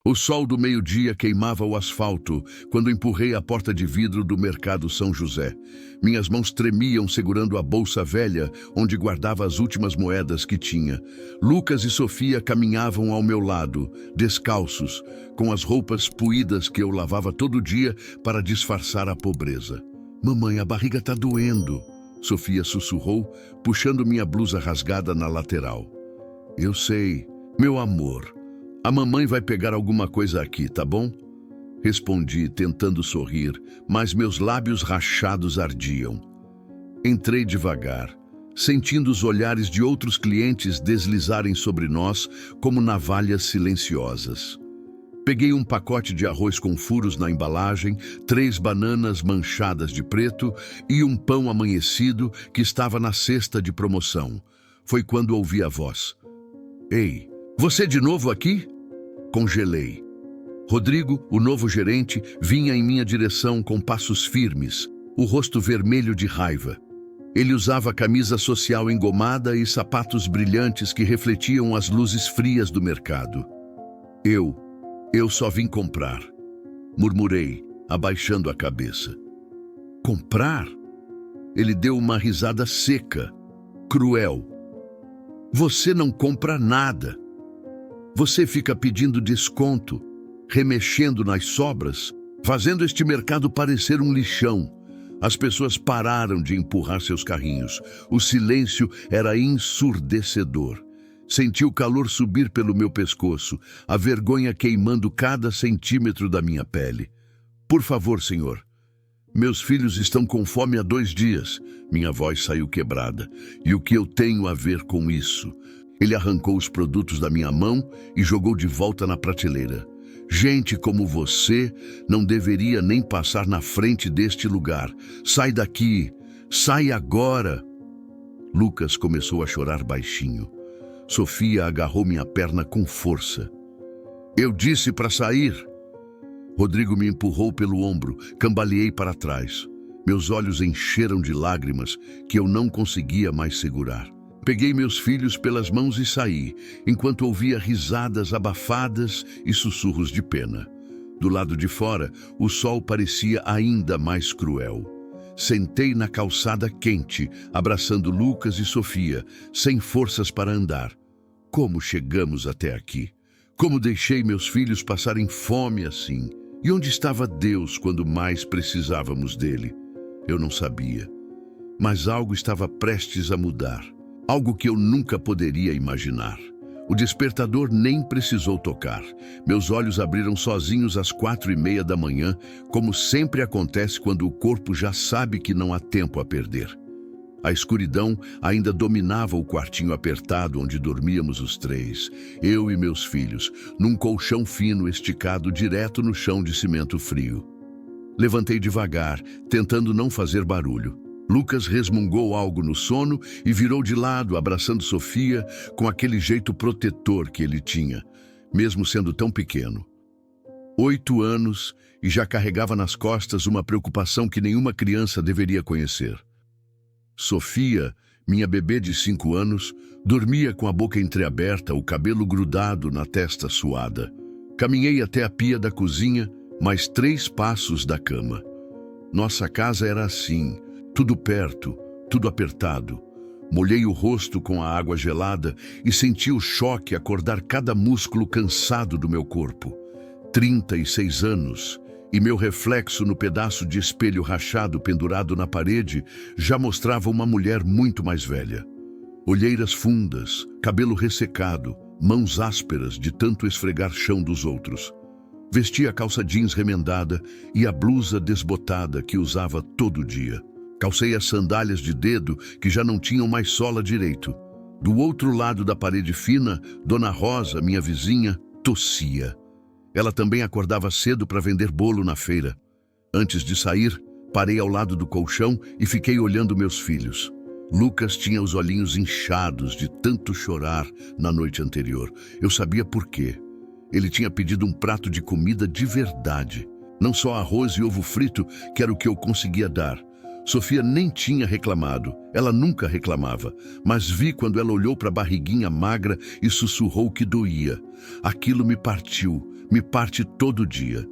O sol do meio-dia queimava o asfalto quando empurrei a porta de vidro do Mercado São José. Minhas mãos tremiam segurando a bolsa velha onde guardava as últimas moedas que tinha. Lucas e Sofia caminhavam ao meu lado, descalços, com as roupas puídas que eu lavava todo dia para disfarçar a pobreza. "Mamãe, a barriga tá doendo", Sofia sussurrou, puxando minha blusa rasgada na lateral. "Eu sei, meu amor. A mamãe vai pegar alguma coisa aqui, tá bom?" Respondi, tentando sorrir, mas meus lábios rachados ardiam. Entrei devagar, sentindo os olhares de outros clientes deslizarem sobre nós como navalhas silenciosas. Peguei um pacote de arroz com furos na embalagem, 3 bananas manchadas de preto e um pão amanhecido que estava na cesta de promoção. Foi quando ouvi a voz. "Ei, você de novo aqui?" Congelei. Rodrigo, o novo gerente, vinha em minha direção com passos firmes, o rosto vermelho de raiva. Ele usava camisa social engomada e sapatos brilhantes que refletiam as luzes frias do mercado. Eu só vim comprar", murmurei, abaixando a cabeça. "Comprar?" Ele deu uma risada seca, cruel. "Você não compra nada. Você fica pedindo desconto, remexendo nas sobras, fazendo este mercado parecer um lixão." As pessoas pararam de empurrar seus carrinhos. O silêncio era ensurdecedor. Senti o calor subir pelo meu pescoço, a vergonha queimando cada centímetro da minha pele. "Por favor, senhor. Meus filhos estão com fome há 2 dias. Minha voz saiu quebrada. "E o que eu tenho a ver com isso?" Ele arrancou os produtos da minha mão e jogou de volta na prateleira. "Gente como você não deveria nem passar na frente deste lugar. Sai daqui! Sai agora!" Lucas começou a chorar baixinho. Sofia agarrou minha perna com força. "Eu disse para sair!" Rodrigo me empurrou pelo ombro, cambaleei para trás. Meus olhos encheram de lágrimas que eu não conseguia mais segurar. Peguei meus filhos pelas mãos e saí, enquanto ouvia risadas abafadas e sussurros de pena. Do lado de fora, o sol parecia ainda mais cruel. Sentei na calçada quente, abraçando Lucas e Sofia, sem forças para andar. Como chegamos até aqui? Como deixei meus filhos passarem fome assim? E onde estava Deus quando mais precisávamos dele? Eu não sabia. Mas algo estava prestes a mudar. Algo que eu nunca poderia imaginar. O despertador nem precisou tocar. Meus olhos abriram sozinhos às 4:30 da manhã, como sempre acontece quando o corpo já sabe que não há tempo a perder. A escuridão ainda dominava o quartinho apertado onde dormíamos os 3, eu e meus filhos, num colchão fino esticado direto no chão de cimento frio. Levantei devagar, tentando não fazer barulho. Lucas resmungou algo no sono e virou de lado, abraçando Sofia com aquele jeito protetor que ele tinha, mesmo sendo tão pequeno. 8 anos e já carregava nas costas uma preocupação que nenhuma criança deveria conhecer. Sofia, minha bebê de 5 anos, dormia com a boca entreaberta, o cabelo grudado na testa suada. Caminhei até a pia da cozinha, mais 3 passos da cama. Nossa casa era assim, tudo perto, tudo apertado. Molhei o rosto com a água gelada e senti o choque acordar cada músculo cansado do meu corpo. 36 anos, e meu reflexo no pedaço de espelho rachado pendurado na parede já mostrava uma mulher muito mais velha. Olheiras fundas, cabelo ressecado, mãos ásperas de tanto esfregar chão dos outros. Vestia a calça jeans remendada e a blusa desbotada que usava todo dia. Calcei as sandálias de dedo que já não tinham mais sola direito. Do outro lado da parede fina, Dona Rosa, minha vizinha, tossia. Ela também acordava cedo para vender bolo na feira. Antes de sair, parei ao lado do colchão e fiquei olhando meus filhos. Lucas tinha os olhinhos inchados de tanto chorar na noite anterior. Eu sabia por quê. Ele tinha pedido um prato de comida de verdade. Não só arroz e ovo frito, que era o que eu conseguia dar. Sofia nem tinha reclamado, ela nunca reclamava, mas vi quando ela olhou para a barriguinha magra e sussurrou que doía. Aquilo me partiu, me parte todo dia.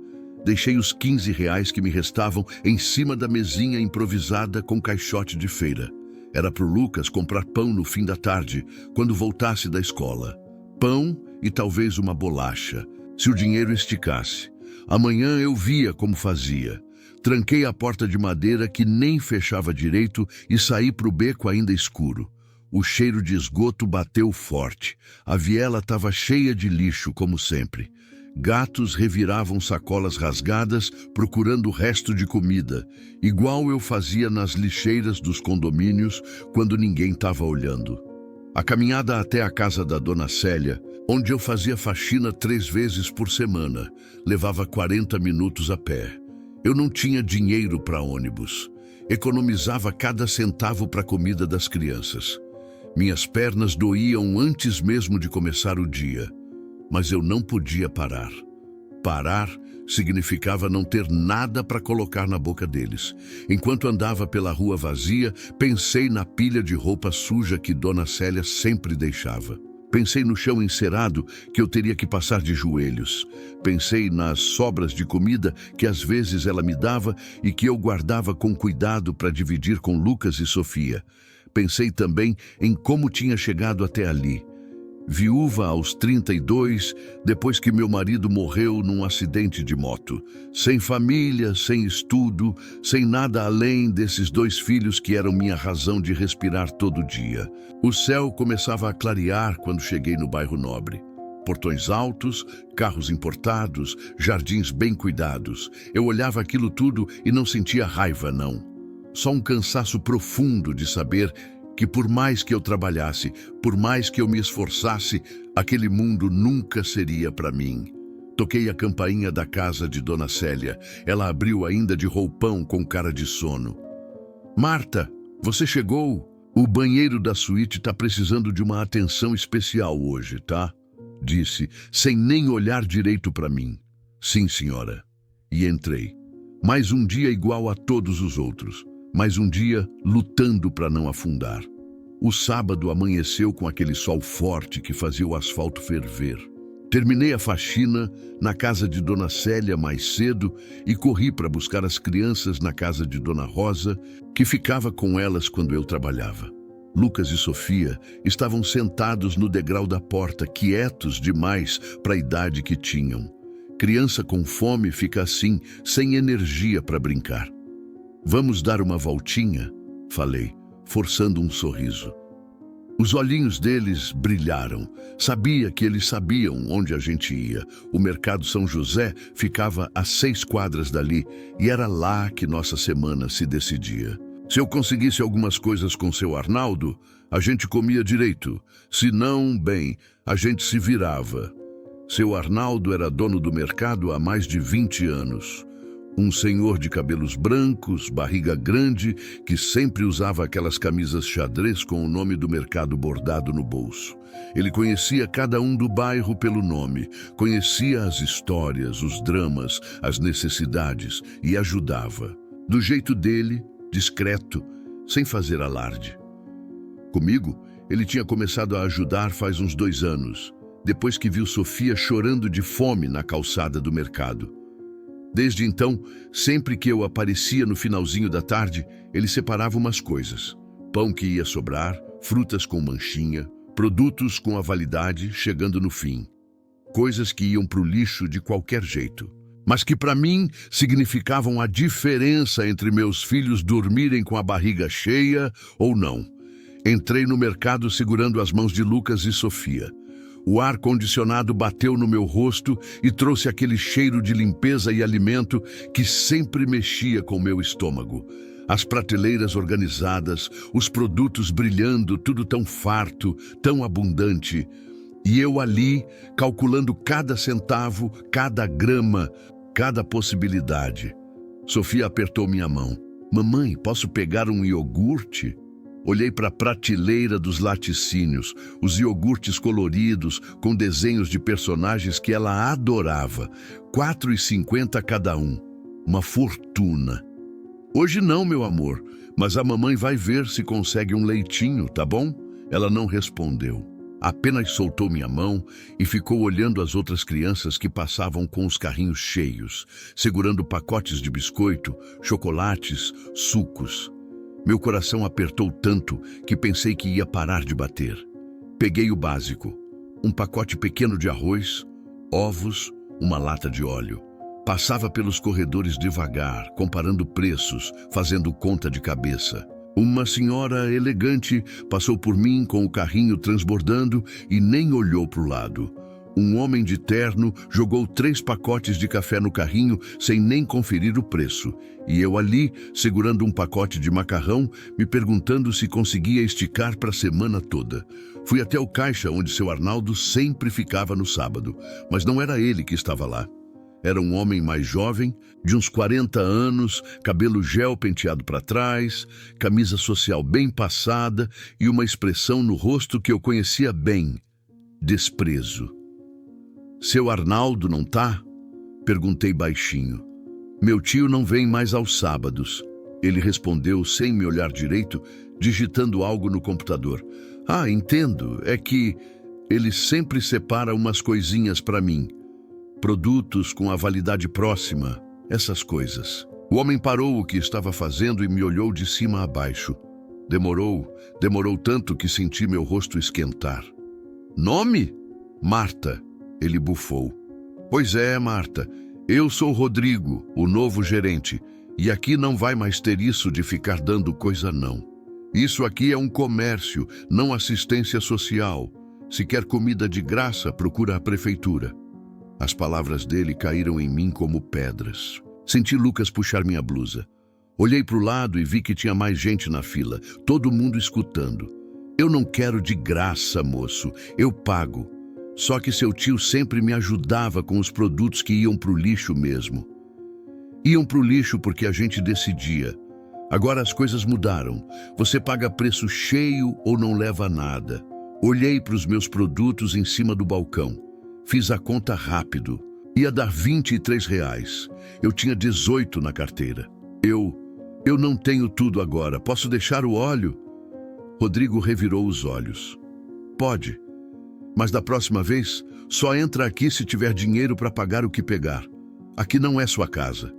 Deixei os R$ 15 que me restavam em cima da mesinha improvisada com caixote de feira. Era pro Lucas comprar pão no fim da tarde, quando voltasse da escola. Pão e talvez uma bolacha, se o dinheiro esticasse. Amanhã eu via como fazia. Tranquei a porta de madeira que nem fechava direito e saí pro beco ainda escuro. O cheiro de esgoto bateu forte. A viela estava cheia de lixo, como sempre. Gatos reviravam sacolas rasgadas, procurando o resto de comida, igual eu fazia nas lixeiras dos condomínios quando ninguém estava olhando. A caminhada até a casa da Dona Célia, onde eu fazia faxina 3 vezes por semana, levava 40 minutos a pé. Eu não tinha dinheiro para ônibus. Economizava cada centavo para a comida das crianças. Minhas pernas doíam antes mesmo de começar o dia. Mas eu não podia parar. Parar significava não ter nada para colocar na boca deles. Enquanto andava pela rua vazia, pensei na pilha de roupa suja que Dona Célia sempre deixava. Pensei no chão encerado que eu teria que passar de joelhos. Pensei nas sobras de comida que às vezes ela me dava e que eu guardava com cuidado para dividir com Lucas e Sofia. Pensei também em como tinha chegado até ali. Viúva aos 32, depois que meu marido morreu num acidente de moto. Sem família, sem estudo, sem nada além desses 2 filhos que eram minha razão de respirar todo dia. O céu começava a clarear quando cheguei no bairro Nobre. Portões altos, carros importados, jardins bem cuidados. Eu olhava aquilo tudo e não sentia raiva, não. Só um cansaço profundo de saber que por mais que eu trabalhasse, por mais que eu me esforçasse, aquele mundo nunca seria para mim. Toquei a campainha da casa de Dona Célia. Ela abriu ainda de roupão com cara de sono. Marta, você chegou? O banheiro da suíte está precisando de uma atenção especial hoje, tá? Disse, sem nem olhar direito para mim. Sim, senhora. E entrei. Mais um dia igual a todos os outros. Mais um dia lutando para não afundar. O sábado amanheceu com aquele sol forte que fazia o asfalto ferver. Terminei a faxina na casa de Dona Célia mais cedo e corri para buscar as crianças na casa de Dona Rosa, que ficava com elas quando eu trabalhava. Lucas e Sofia estavam sentados no degrau da porta, quietos demais para a idade que tinham. Criança com fome fica assim, sem energia para brincar. Vamos dar uma voltinha? Falei, forçando um sorriso. Os olhinhos deles brilharam. Sabia que eles sabiam onde a gente ia. O Mercado São José ficava a 6 quadras dali e era lá que nossa semana se decidia. Se eu conseguisse algumas coisas com seu Arnaldo, a gente comia direito. Se não, bem, a gente se virava. Seu Arnaldo era dono do mercado há mais de 20 anos. Um senhor de cabelos brancos, barriga grande, que sempre usava aquelas camisas xadrez com o nome do mercado bordado no bolso. Ele conhecia cada um do bairro pelo nome, conhecia as histórias, os dramas, as necessidades e ajudava. Do jeito dele, discreto, sem fazer alarde. Comigo, ele tinha começado a ajudar faz uns 2 anos, depois que viu Sofia chorando de fome na calçada do mercado. Desde então, sempre que eu aparecia no finalzinho da tarde, ele separava umas coisas. Pão que ia sobrar, frutas com manchinha, produtos com a validade chegando no fim. Coisas que iam para o lixo de qualquer jeito, mas que para mim significavam a diferença entre meus filhos dormirem com a barriga cheia ou não. Entrei no mercado segurando as mãos de Lucas e Sofia. O ar-condicionado bateu no meu rosto e trouxe aquele cheiro de limpeza e alimento que sempre mexia com meu estômago. As prateleiras organizadas, os produtos brilhando, tudo tão farto, tão abundante. E eu ali, calculando cada centavo, cada grama, cada possibilidade. Sofia apertou minha mão. Mamãe, posso pegar um iogurte? Olhei para a prateleira dos laticínios, os iogurtes coloridos, com desenhos de personagens que ela adorava. R$ 4,50 cada um. Uma fortuna. Hoje não, meu amor, mas a mamãe vai ver se consegue um leitinho, tá bom? Ela não respondeu. Apenas soltou minha mão e ficou olhando as outras crianças que passavam com os carrinhos cheios, segurando pacotes de biscoito, chocolates, sucos. Meu coração apertou tanto que pensei que ia parar de bater. Peguei o básico: um pacote pequeno de arroz, ovos, uma lata de óleo. Passava pelos corredores devagar, comparando preços, fazendo conta de cabeça. Uma senhora elegante passou por mim com o carrinho transbordando e nem olhou para o lado. Um homem de terno jogou 3 pacotes de café no carrinho sem nem conferir o preço. E eu ali, segurando um pacote de macarrão, me perguntando se conseguia esticar para a semana toda. Fui até o caixa onde seu Arnaldo sempre ficava no sábado, mas não era ele que estava lá. Era um homem mais jovem, de uns 40 anos, cabelo gel penteado para trás, camisa social bem passada e uma expressão no rosto que eu conhecia bem: desprezo. Seu Arnaldo não tá? Perguntei baixinho. Meu tio não vem mais aos sábados. Ele respondeu sem me olhar direito, digitando algo no computador. Ah, entendo, é que ele sempre separa umas coisinhas para mim. Produtos com a validade próxima, essas coisas. O homem parou o que estava fazendo e me olhou de cima a baixo. Demorou tanto que senti meu rosto esquentar. Nome? Marta, ele bufou. Pois é, Marta, eu sou Rodrigo, o novo gerente, e aqui não vai mais ter isso de ficar dando coisa não. Isso aqui é um comércio, não assistência social. Se quer comida de graça, procura a prefeitura. As palavras dele caíram em mim como pedras. Senti Lucas puxar minha blusa. Olhei para o lado e vi que tinha mais gente na fila, todo mundo escutando. Eu não quero de graça, moço, eu pago. Só que seu tio sempre me ajudava com os produtos que iam para o lixo mesmo. Iam para o lixo porque a gente decidia. Agora as coisas mudaram. Você paga preço cheio ou não leva nada. Olhei para os meus produtos em cima do balcão. Fiz a conta rápido. Ia dar R$ 23. Eu tinha 18 na carteira. Eu não tenho tudo agora. Posso deixar o óleo? Rodrigo revirou os olhos. Pode. Mas da próxima vez, só entra aqui se tiver dinheiro para pagar o que pegar. Aqui não é sua casa.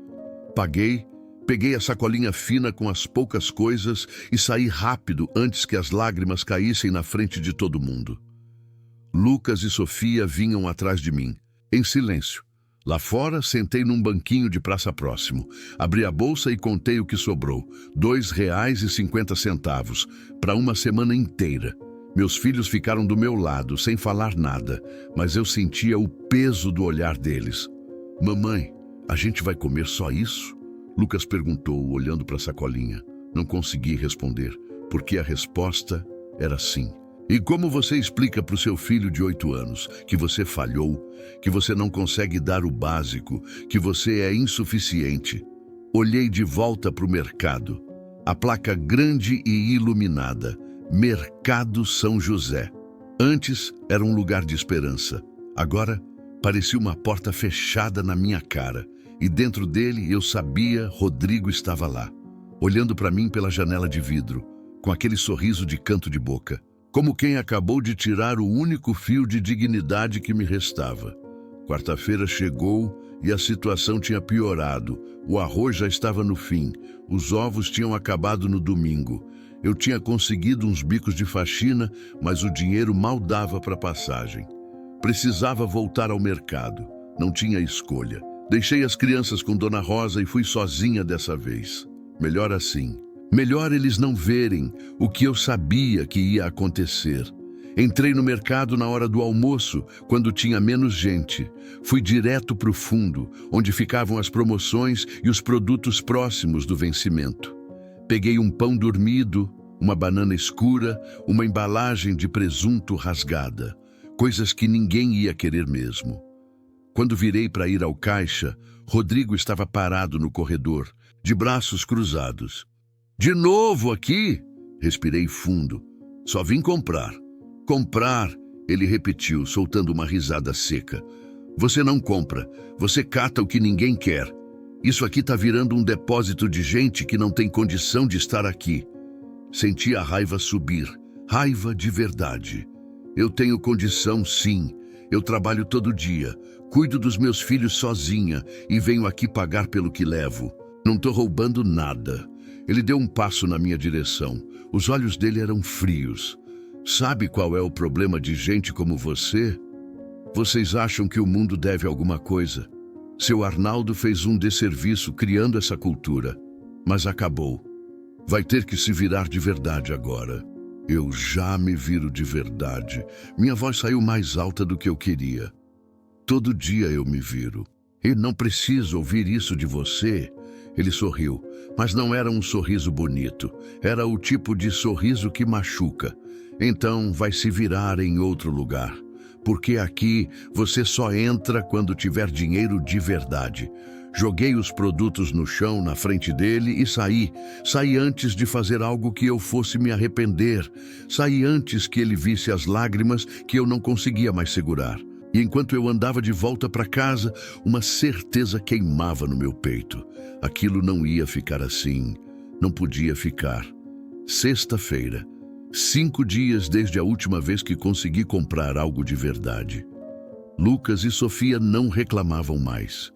Paguei, peguei a sacolinha fina com as poucas coisas e saí rápido antes que as lágrimas caíssem na frente de todo mundo. Lucas e Sofia vinham atrás de mim, em silêncio. Lá fora, sentei num banquinho de praça próximo. Abri a bolsa e contei o que sobrou. R$ 2,50 para uma semana inteira. Meus filhos ficaram do meu lado, sem falar nada, mas eu sentia o peso do olhar deles. Mamãe, a gente vai comer só isso? Lucas perguntou, olhando para a sacolinha. Não consegui responder, porque a resposta era sim. E como você explica para o seu filho de 8 anos que você falhou, que você não consegue dar o básico, que você é insuficiente? Olhei de volta para o mercado. A placa grande e iluminada. Mercado São José. Antes era um lugar de esperança. Agora parecia uma porta fechada na minha cara. E dentro dele eu sabia Rodrigo estava lá, olhando para mim pela janela de vidro, com aquele sorriso de canto de boca. Como quem acabou de tirar o único fio de dignidade que me restava. Quarta-feira chegou e a situação tinha piorado. O arroz já estava no fim. Os ovos tinham acabado no domingo. Eu tinha conseguido uns bicos de faxina, mas o dinheiro mal dava para passagem. Precisava voltar ao mercado. Não tinha escolha. Deixei as crianças com Dona Rosa e fui sozinha dessa vez. Melhor assim. Melhor eles não verem o que eu sabia que ia acontecer. Entrei no mercado na hora do almoço, quando tinha menos gente. Fui direto para o fundo, onde ficavam as promoções e os produtos próximos do vencimento. Peguei um pão dormido, uma banana escura, uma embalagem de presunto rasgada. Coisas que ninguém ia querer mesmo. Quando virei para ir ao caixa, Rodrigo estava parado no corredor, de braços cruzados. De novo aqui? Respirei fundo. Só vim comprar. Comprar, ele repetiu, soltando uma risada seca. Você não compra, você cata o que ninguém quer. Isso aqui tá virando um depósito de gente que não tem condição de estar aqui. Senti a raiva subir, raiva de verdade. Eu tenho condição, sim. Eu trabalho todo dia, cuido dos meus filhos sozinha e venho aqui pagar pelo que levo. Não tô roubando nada. Ele deu um passo na minha direção. Os olhos dele eram frios. Sabe qual é o problema de gente como você? Vocês acham que o mundo deve alguma coisa. Seu Arnaldo fez um desserviço criando essa cultura, mas acabou. Vai ter que se virar de verdade agora. Eu já me viro de verdade. Minha voz saiu mais alta do que eu queria. Todo dia eu me viro. E não preciso ouvir isso de você. Ele sorriu, mas não era um sorriso bonito. Era o tipo de sorriso que machuca. Então vai se virar em outro lugar. Porque aqui você só entra quando tiver dinheiro de verdade. Joguei os produtos no chão na frente dele e saí. Saí antes de fazer algo que eu fosse me arrepender. Saí antes que ele visse as lágrimas que eu não conseguia mais segurar. E enquanto eu andava de volta para casa, uma certeza queimava no meu peito. Aquilo não ia ficar assim. Não podia ficar. Sexta-feira. 5 dias desde a última vez que consegui comprar algo de verdade. Lucas e Sofia não reclamavam mais.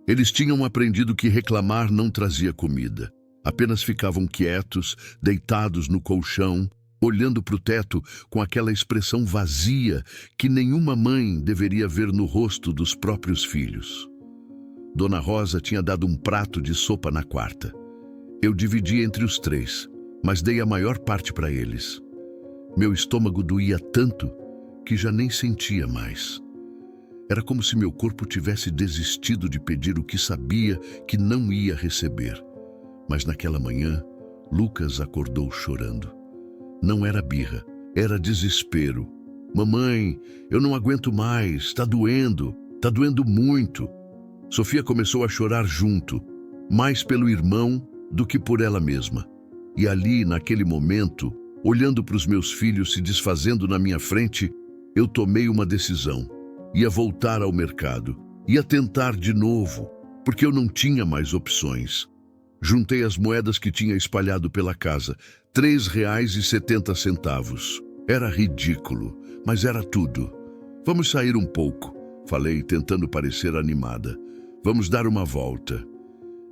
Eles tinham aprendido que reclamar não trazia comida. Apenas ficavam quietos, deitados no colchão, olhando para o teto com aquela expressão vazia que nenhuma mãe deveria ver no rosto dos próprios filhos. Dona Rosa tinha dado um prato de sopa na quarta. Eu dividi entre os 3, mas dei a maior parte para eles. Meu estômago doía tanto que já nem sentia mais. Era como se meu corpo tivesse desistido de pedir o que sabia que não ia receber. Mas naquela manhã, Lucas acordou chorando. Não era birra, era desespero. Mamãe, eu não aguento mais, tá doendo muito. Sofia começou a chorar junto, mais pelo irmão do que por ela mesma. E ali, naquele momento, olhando para os meus filhos se desfazendo na minha frente, eu tomei uma decisão. Ia voltar ao mercado, ia tentar de novo, porque eu não tinha mais opções. Juntei as moedas que tinha espalhado pela casa, R$ 3,70. Era ridículo, mas era tudo. Vamos sair um pouco, falei, tentando parecer animada. Vamos dar uma volta.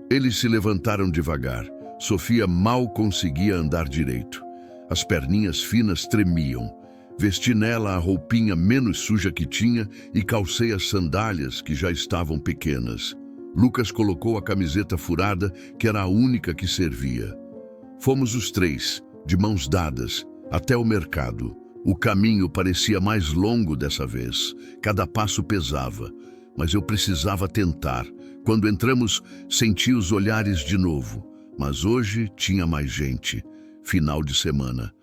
Eles se levantaram devagar. Sofia mal conseguia andar direito. As perninhas finas tremiam. Vesti nela a roupinha menos suja que tinha e calcei as sandálias que já estavam pequenas. Lucas colocou a camiseta furada, que era a única que servia. Fomos os 3, de mãos dadas, até o mercado. O caminho parecia mais longo dessa vez. Cada passo pesava, mas eu precisava tentar. Quando entramos, senti os olhares de novo. Mas hoje tinha mais gente. Final de semana.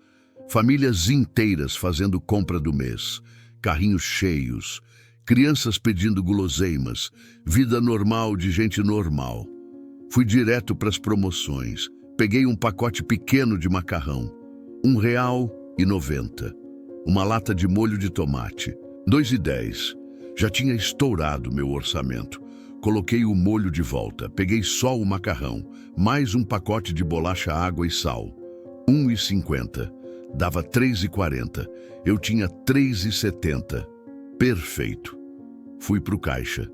Famílias inteiras fazendo compra do mês, carrinhos cheios, crianças pedindo guloseimas, vida normal de gente normal. Fui direto para as promoções, peguei um pacote pequeno de macarrão, R$ 1,90. Uma lata de molho de tomate, R$ 2,10. Já tinha estourado meu orçamento. Coloquei o molho de volta, peguei só o macarrão, mais um pacote de bolacha, água e sal, R$ 1,50. Dava R$ 3,40. Eu tinha R$ 3,70. Perfeito. Fui pro caixa.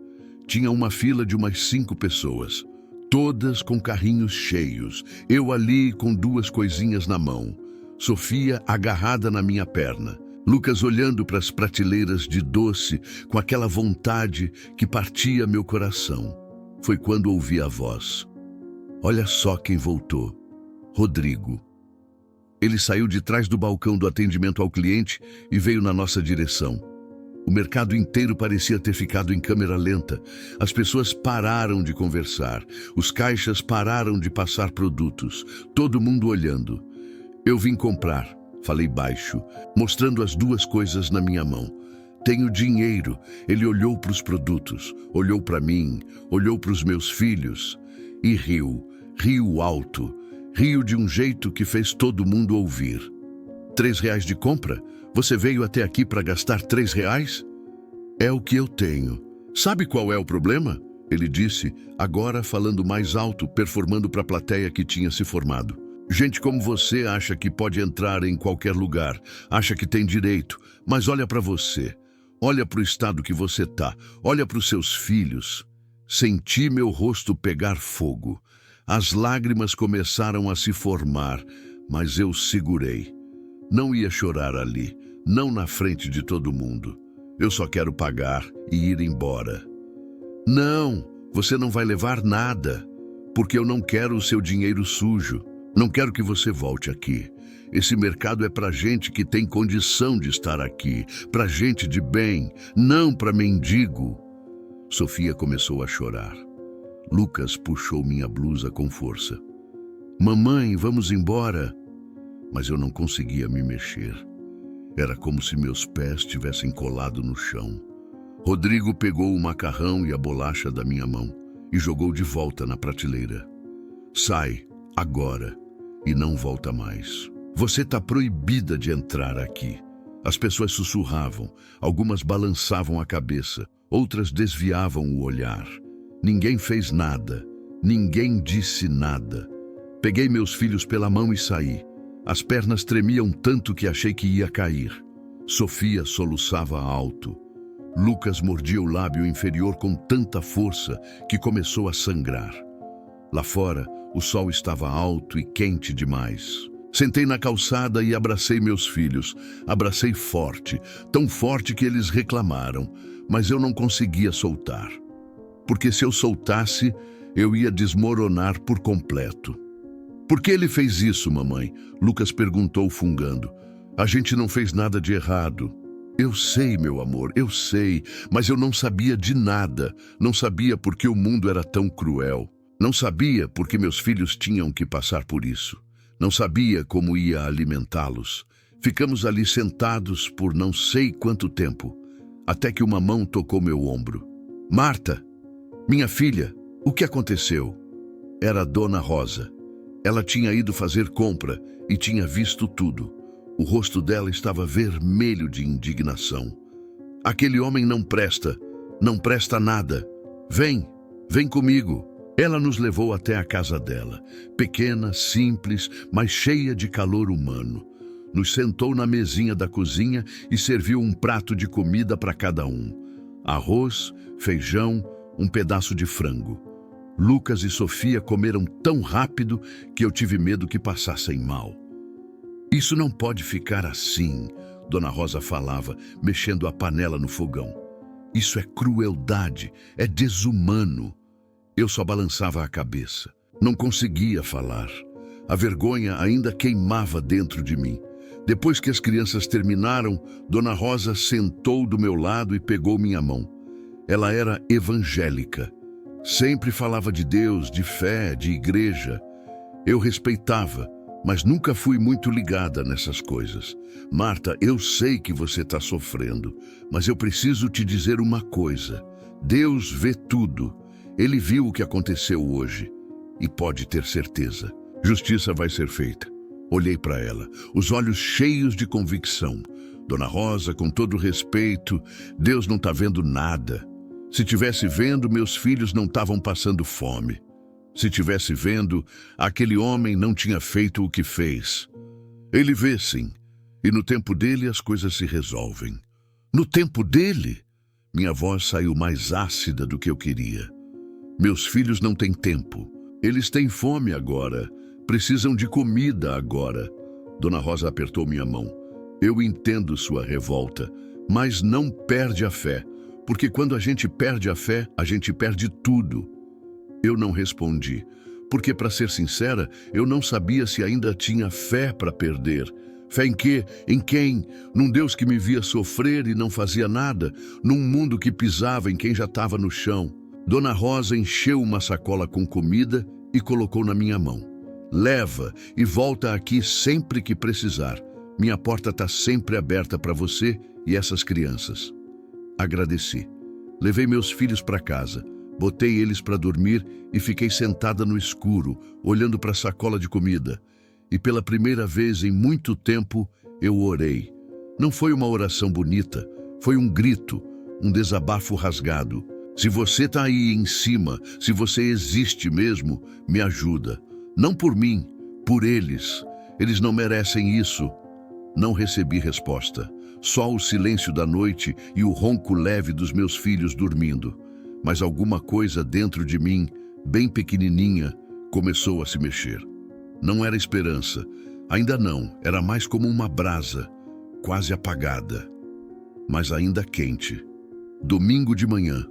Tinha uma fila de umas 5 pessoas, todas com carrinhos cheios. Eu ali com 2 coisinhas na mão. Sofia agarrada na minha perna. Lucas olhando para as prateleiras de doce com aquela vontade que partia meu coração. Foi quando ouvi a voz. Olha só quem voltou. Rodrigo. Ele saiu de trás do balcão do atendimento ao cliente e veio na nossa direção. O mercado inteiro parecia ter ficado em câmera lenta. As pessoas pararam de conversar. Os caixas pararam de passar produtos. Todo mundo olhando. Eu vim comprar, falei baixo, mostrando as 2 coisas na minha mão. Tenho dinheiro. Ele olhou para os produtos, olhou para mim, olhou para os meus filhos e riu. Riu alto. Riu de um jeito que fez todo mundo ouvir. R$ 3 de compra? Você veio até aqui para gastar R$ 3? É o que eu tenho. Sabe qual é o problema? Ele disse, agora falando mais alto, performando para a plateia que tinha se formado. Gente como você acha que pode entrar em qualquer lugar, acha que tem direito, mas olha para você. Olha para o estado que você tá, olha para os seus filhos. Senti meu rosto pegar fogo. As lágrimas começaram a se formar, mas eu segurei. Não ia chorar ali, não na frente de todo mundo. Eu só quero pagar e ir embora. Não, você não vai levar nada, porque eu não quero o seu dinheiro sujo. Não quero que você volte aqui. Esse mercado é para gente que tem condição de estar aqui, para gente de bem, não para mendigo. Sofia começou a chorar. Lucas puxou minha blusa com força. Mamãe, vamos embora. Mas eu não conseguia me mexer. Era como se meus pés tivessem colado no chão. Rodrigo pegou o macarrão e a bolacha da minha mão e jogou de volta na prateleira. Sai, agora, e não volta mais. Você está proibida de entrar aqui. As pessoas sussurravam, algumas balançavam a cabeça, outras desviavam o olhar. Ninguém fez nada, ninguém disse nada. Peguei meus filhos pela mão e saí. As pernas tremiam tanto que achei que ia cair. Sofia soluçava alto. Lucas mordia o lábio inferior com tanta força que começou a sangrar. Lá fora, o sol estava alto e quente demais. Sentei na calçada e abracei meus filhos. Abracei forte, tão forte que eles reclamaram, mas eu não conseguia soltar. Porque se eu soltasse, eu ia desmoronar por completo. Por que ele fez isso, mamãe? Lucas perguntou fungando. A gente não fez nada de errado. Eu sei, meu amor, eu sei, mas eu não sabia de nada. Não sabia porque o mundo era tão cruel. Não sabia porque meus filhos tinham que passar por isso. Não sabia como ia alimentá-los. Ficamos ali sentados por não sei quanto tempo, até que uma mão tocou meu ombro. Marta, minha filha, o que aconteceu? Era a Dona Rosa. Ela tinha ido fazer compra e tinha visto tudo. O rosto dela estava vermelho de indignação. Aquele homem não presta nada. Vem comigo. Ela nos levou até a casa dela, pequena, simples, mas cheia de calor humano. Nos sentou na mesinha da cozinha e serviu um prato de comida para cada um. Arroz, feijão, um pedaço de frango. Lucas e Sofia comeram tão rápido que eu tive medo que passassem mal. Isso não pode ficar assim, Dona Rosa falava, mexendo a panela no fogão. Isso é crueldade, é desumano. Eu só balançava a cabeça. Não conseguia falar. A vergonha ainda queimava dentro de mim. Depois que as crianças terminaram, Dona Rosa sentou do meu lado e pegou minha mão. Ela era evangélica. Sempre falava de Deus, de fé, de igreja. Eu respeitava, mas nunca fui muito ligada nessas coisas. Marta, eu sei que você está sofrendo, mas eu preciso te dizer uma coisa. Deus vê tudo. Ele viu o que aconteceu hoje e pode ter certeza. Justiça vai ser feita. Olhei para ela, os olhos cheios de convicção. Dona Rosa, com todo respeito, Deus não está vendo nada. Se tivesse vendo, meus filhos não estavam passando fome. Se tivesse vendo, aquele homem não tinha feito o que fez. Ele vê sim, e no tempo dele as coisas se resolvem. No tempo dele? Minha voz saiu mais ácida do que eu queria. Meus filhos não têm tempo. Eles têm fome agora. Precisam de comida agora. Dona Rosa apertou minha mão. Eu entendo sua revolta, mas não perde a fé, porque quando a gente perde a fé, a gente perde tudo. Eu não respondi, porque, para ser sincera, eu não sabia se ainda tinha fé para perder. Fé em quê? Em quem? Num Deus que me via sofrer e não fazia nada? Num mundo que pisava em quem já estava no chão? Dona Rosa encheu uma sacola com comida e colocou na minha mão. Leva e volta aqui sempre que precisar. Minha porta está sempre aberta para você e essas crianças. Agradeci. Levei meus filhos para casa, botei eles para dormir e fiquei sentada no escuro, olhando para a sacola de comida. E pela primeira vez em muito tempo, eu orei. Não foi uma oração bonita, foi um grito, um desabafo rasgado. Se você está aí em cima, se você existe mesmo, me ajuda. Não por mim, Por eles. Eles não merecem isso. Não recebi resposta. Só o silêncio da noite e o ronco leve dos meus filhos dormindo. Mas alguma coisa dentro de mim, bem pequenininha, começou a se mexer. Não era esperança. Ainda não. Era mais como uma brasa, quase apagada, mas ainda quente. Domingo de manhã.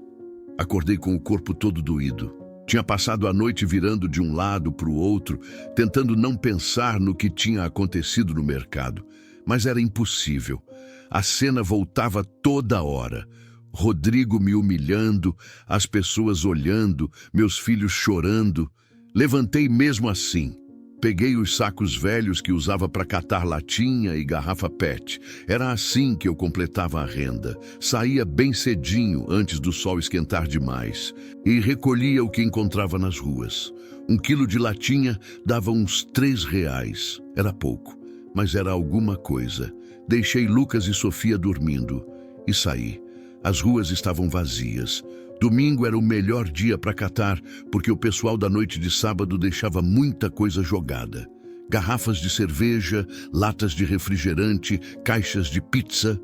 Acordei com o corpo todo doído. Tinha passado a noite virando de um lado para o outro, tentando não pensar no que tinha acontecido no mercado. Mas era impossível. A cena voltava toda hora. Rodrigo me humilhando, as pessoas olhando, meus filhos chorando. Levantei mesmo assim. Peguei os sacos velhos que usava para catar latinha e garrafa PET. Era assim que eu completava a renda. Saía bem cedinho, antes do sol esquentar demais, e recolhia o que encontrava nas ruas. 1 quilo de latinha dava uns R$ 3. Era pouco, mas era alguma coisa. Deixei Lucas e Sofia dormindo e saí. As ruas estavam vazias. Domingo era o melhor dia para catar, porque o pessoal da noite de sábado deixava muita coisa jogada. Garrafas de cerveja, latas de refrigerante, caixas de pizza.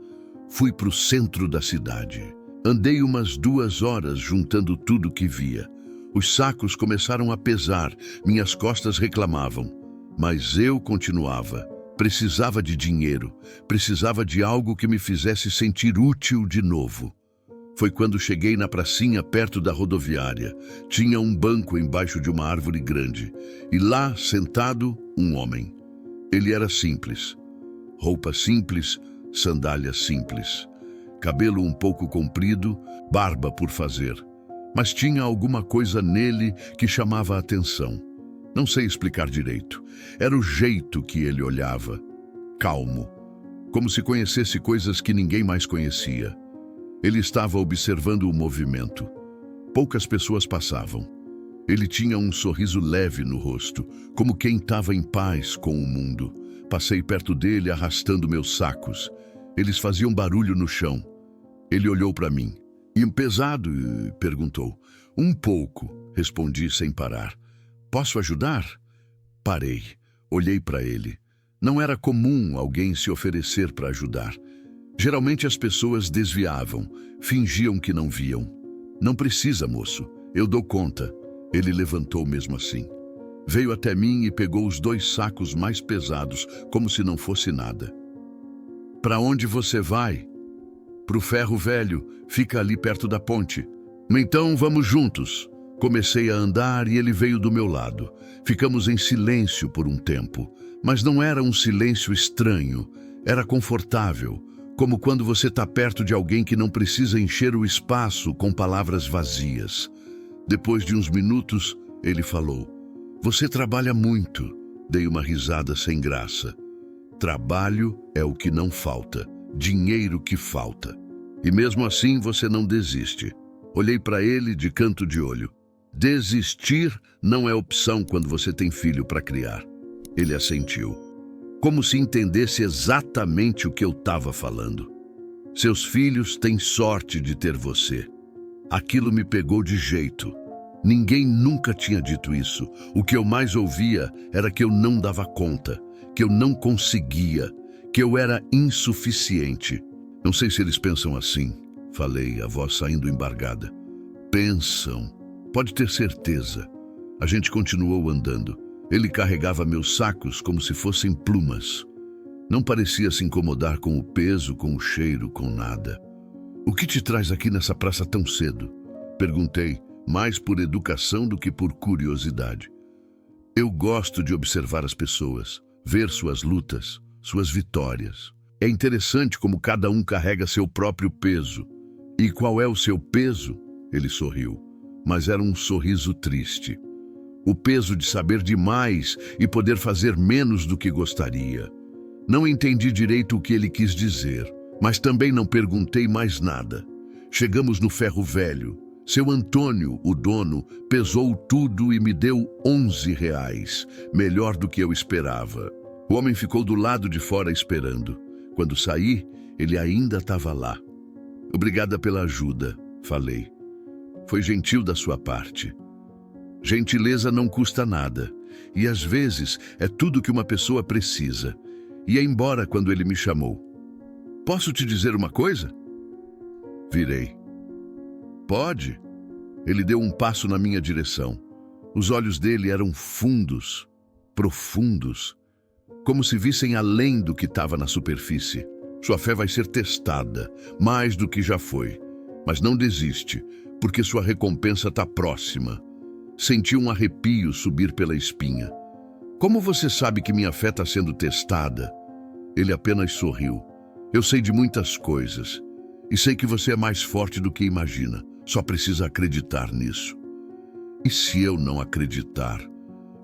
Fui para o centro da cidade. Andei umas 2 horas juntando tudo que via. Os sacos começaram a pesar, minhas costas reclamavam. Mas eu continuava. Precisava de dinheiro, precisava de algo que me fizesse sentir útil de novo. Foi quando cheguei na pracinha perto da rodoviária. Tinha um banco embaixo de uma árvore grande. E lá, sentado, um homem. Ele era simples. Roupa simples, sandálias simples. Cabelo um pouco comprido, barba por fazer. Mas tinha alguma coisa nele que chamava a atenção. Não sei explicar direito. Era o jeito que ele olhava. Calmo. Como se conhecesse coisas que ninguém mais conhecia. Ele estava observando o movimento. Poucas pessoas passavam. Ele tinha um sorriso leve no rosto, como quem estava em paz com o mundo. Passei perto dele arrastando meus sacos. Eles faziam barulho no chão. Ele olhou para mim. "E pesado?" perguntou. "Um pouco", respondi sem parar. "Posso ajudar?" Parei. Olhei para ele. Não era comum alguém se oferecer para ajudar. Geralmente as pessoas desviavam, fingiam que não viam. "Não precisa, moço. Eu dou conta." Ele levantou mesmo assim. Veio até mim e pegou os 2 sacos mais pesados, como se não fosse nada. "Para onde você vai?" "Pro ferro velho. Fica ali perto da ponte." "Então vamos juntos." Comecei a andar e ele veio do meu lado. Ficamos em silêncio por um tempo, mas não era um silêncio estranho, era confortável, como quando você está perto de alguém que não precisa encher o espaço com palavras vazias. Depois de uns minutos, ele falou: "Você trabalha muito." Dei uma risada sem graça. Trabalho é o que não falta, dinheiro que falta. E mesmo assim você não desiste. Olhei para ele de canto de olho. Desistir não é opção quando você tem filho para criar. Ele assentiu, como se entendesse exatamente o que eu estava falando. "Seus filhos têm sorte de ter você." Aquilo me pegou de jeito. Ninguém nunca tinha dito isso. O que eu mais ouvia era que eu não dava conta, que eu não conseguia, que eu era insuficiente. "Não sei se eles pensam assim", falei, a voz saindo embargada. "Pensam. Pode ter certeza." A gente continuou andando. Ele carregava meus sacos como se fossem plumas. Não parecia se incomodar com o peso, com o cheiro, com nada. "O que te traz aqui nessa praça tão cedo?" Perguntei, mais por educação do que por curiosidade. "Eu gosto de observar as pessoas, ver suas lutas, suas vitórias. É interessante como cada um carrega seu próprio peso." "E qual é o seu peso?" Ele sorriu, mas era um sorriso triste. O peso de saber demais e poder fazer menos do que gostaria. Não entendi direito o que ele quis dizer, mas também não perguntei mais nada. Chegamos no ferro velho. Seu Antônio, o dono, pesou tudo e me deu R$ 11, melhor do que eu esperava. O homem ficou do lado de fora esperando. Quando saí, ele ainda estava lá. "Obrigada pela ajuda", falei. "Foi gentil da sua parte." "Gentileza não custa nada." e às vezes é tudo que uma pessoa precisa. Ia embora quando ele me chamou. Posso te dizer uma coisa? Virei. Pode. Ele deu um passo na minha direção. Os olhos dele eram fundos, profundos, como se vissem além do que estava na superfície. Sua fé vai ser testada, mais do que já foi. Mas não desiste, porque sua recompensa está próxima. Senti um arrepio subir pela espinha. Como você sabe que minha fé está sendo testada? Ele apenas sorriu. Eu sei de muitas coisas. E sei que você é mais forte do que imagina. Só precisa acreditar nisso. E se eu não acreditar?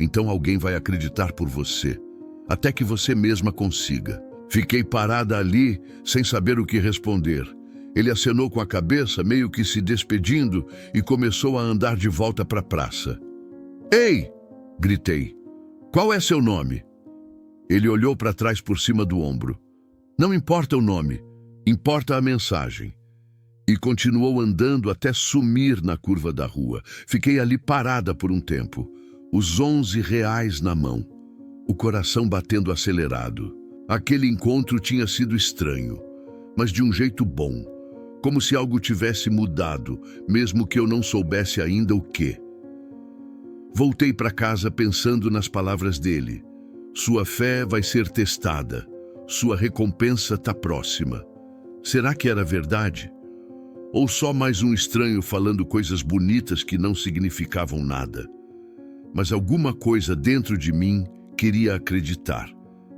Então alguém vai acreditar por você, até que você mesma consiga. Fiquei parada ali, sem saber o que responder. Ele acenou com a cabeça, meio que se despedindo, e começou a andar de volta para a praça. Ei! Gritei. Qual é seu nome? Ele olhou para trás por cima do ombro. Não importa o nome, importa a mensagem. E continuou andando até sumir na curva da rua. Fiquei ali parada por um tempo, os R$11 na mão, o coração batendo acelerado. Aquele encontro tinha sido estranho, mas de um jeito bom, como se algo tivesse mudado, mesmo que eu não soubesse ainda o quê. Voltei para casa pensando nas palavras dele. Sua fé vai ser testada, sua recompensa está próxima. Será que era verdade? Ou só mais um estranho falando coisas bonitas que não significavam nada? Mas alguma coisa dentro de mim queria acreditar.